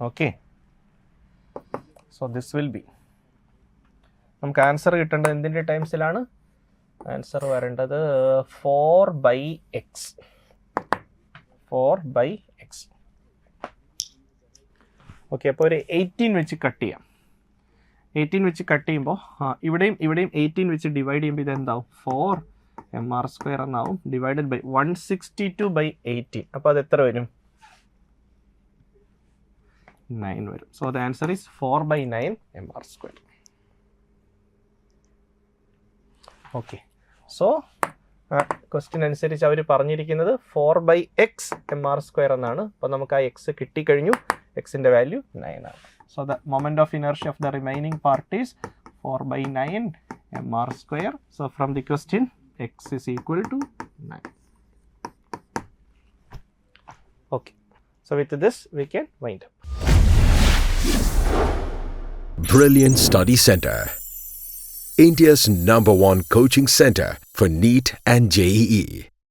Speaker 1: Okay, so this will B നമുക്ക് ആൻസർ കിട്ടേണ്ടത് എന്തിൻ്റെ ടൈംസിലാണ്? ആൻസർ വരേണ്ടത് 4/x. 4/x. ഓക്കെ, അപ്പോൾ ഒരു 18 വെച്ച് കട്ട് ചെയ്യാം. 18 വെച്ച് കട്ട് ചെയ്യുമ്പോൾ ഇവിടെയും 18 വെച്ച് ഡിവൈഡ് ചെയ്യുമ്പോൾ ഇതെന്താവും? 4 mr² എന്നാവും. Divided by 162/18. അപ്പോൾ അത് എത്ര വരും? 9 വരും. So the answer is 4/9 mr². Okay, so question അനുസരിച്ച് അവർ പറഞ്ഞിരിക്കുന്നത് 4/x mr² എന്നാണ്. അപ്പോൾ നമുക്ക് ആ എക്സ് കിട്ടിക്കഴിഞ്ഞു. എക്സിൻ്റെ വാല്യൂ 9 ആണ്. So the moment of inertia of the remaining part is 4/9 mr². So from the question x is equal to 9. Okay. So with this, we can wind up.
Speaker 2: Brilliant Study Center, India's #1 coaching center for NEET and JEE.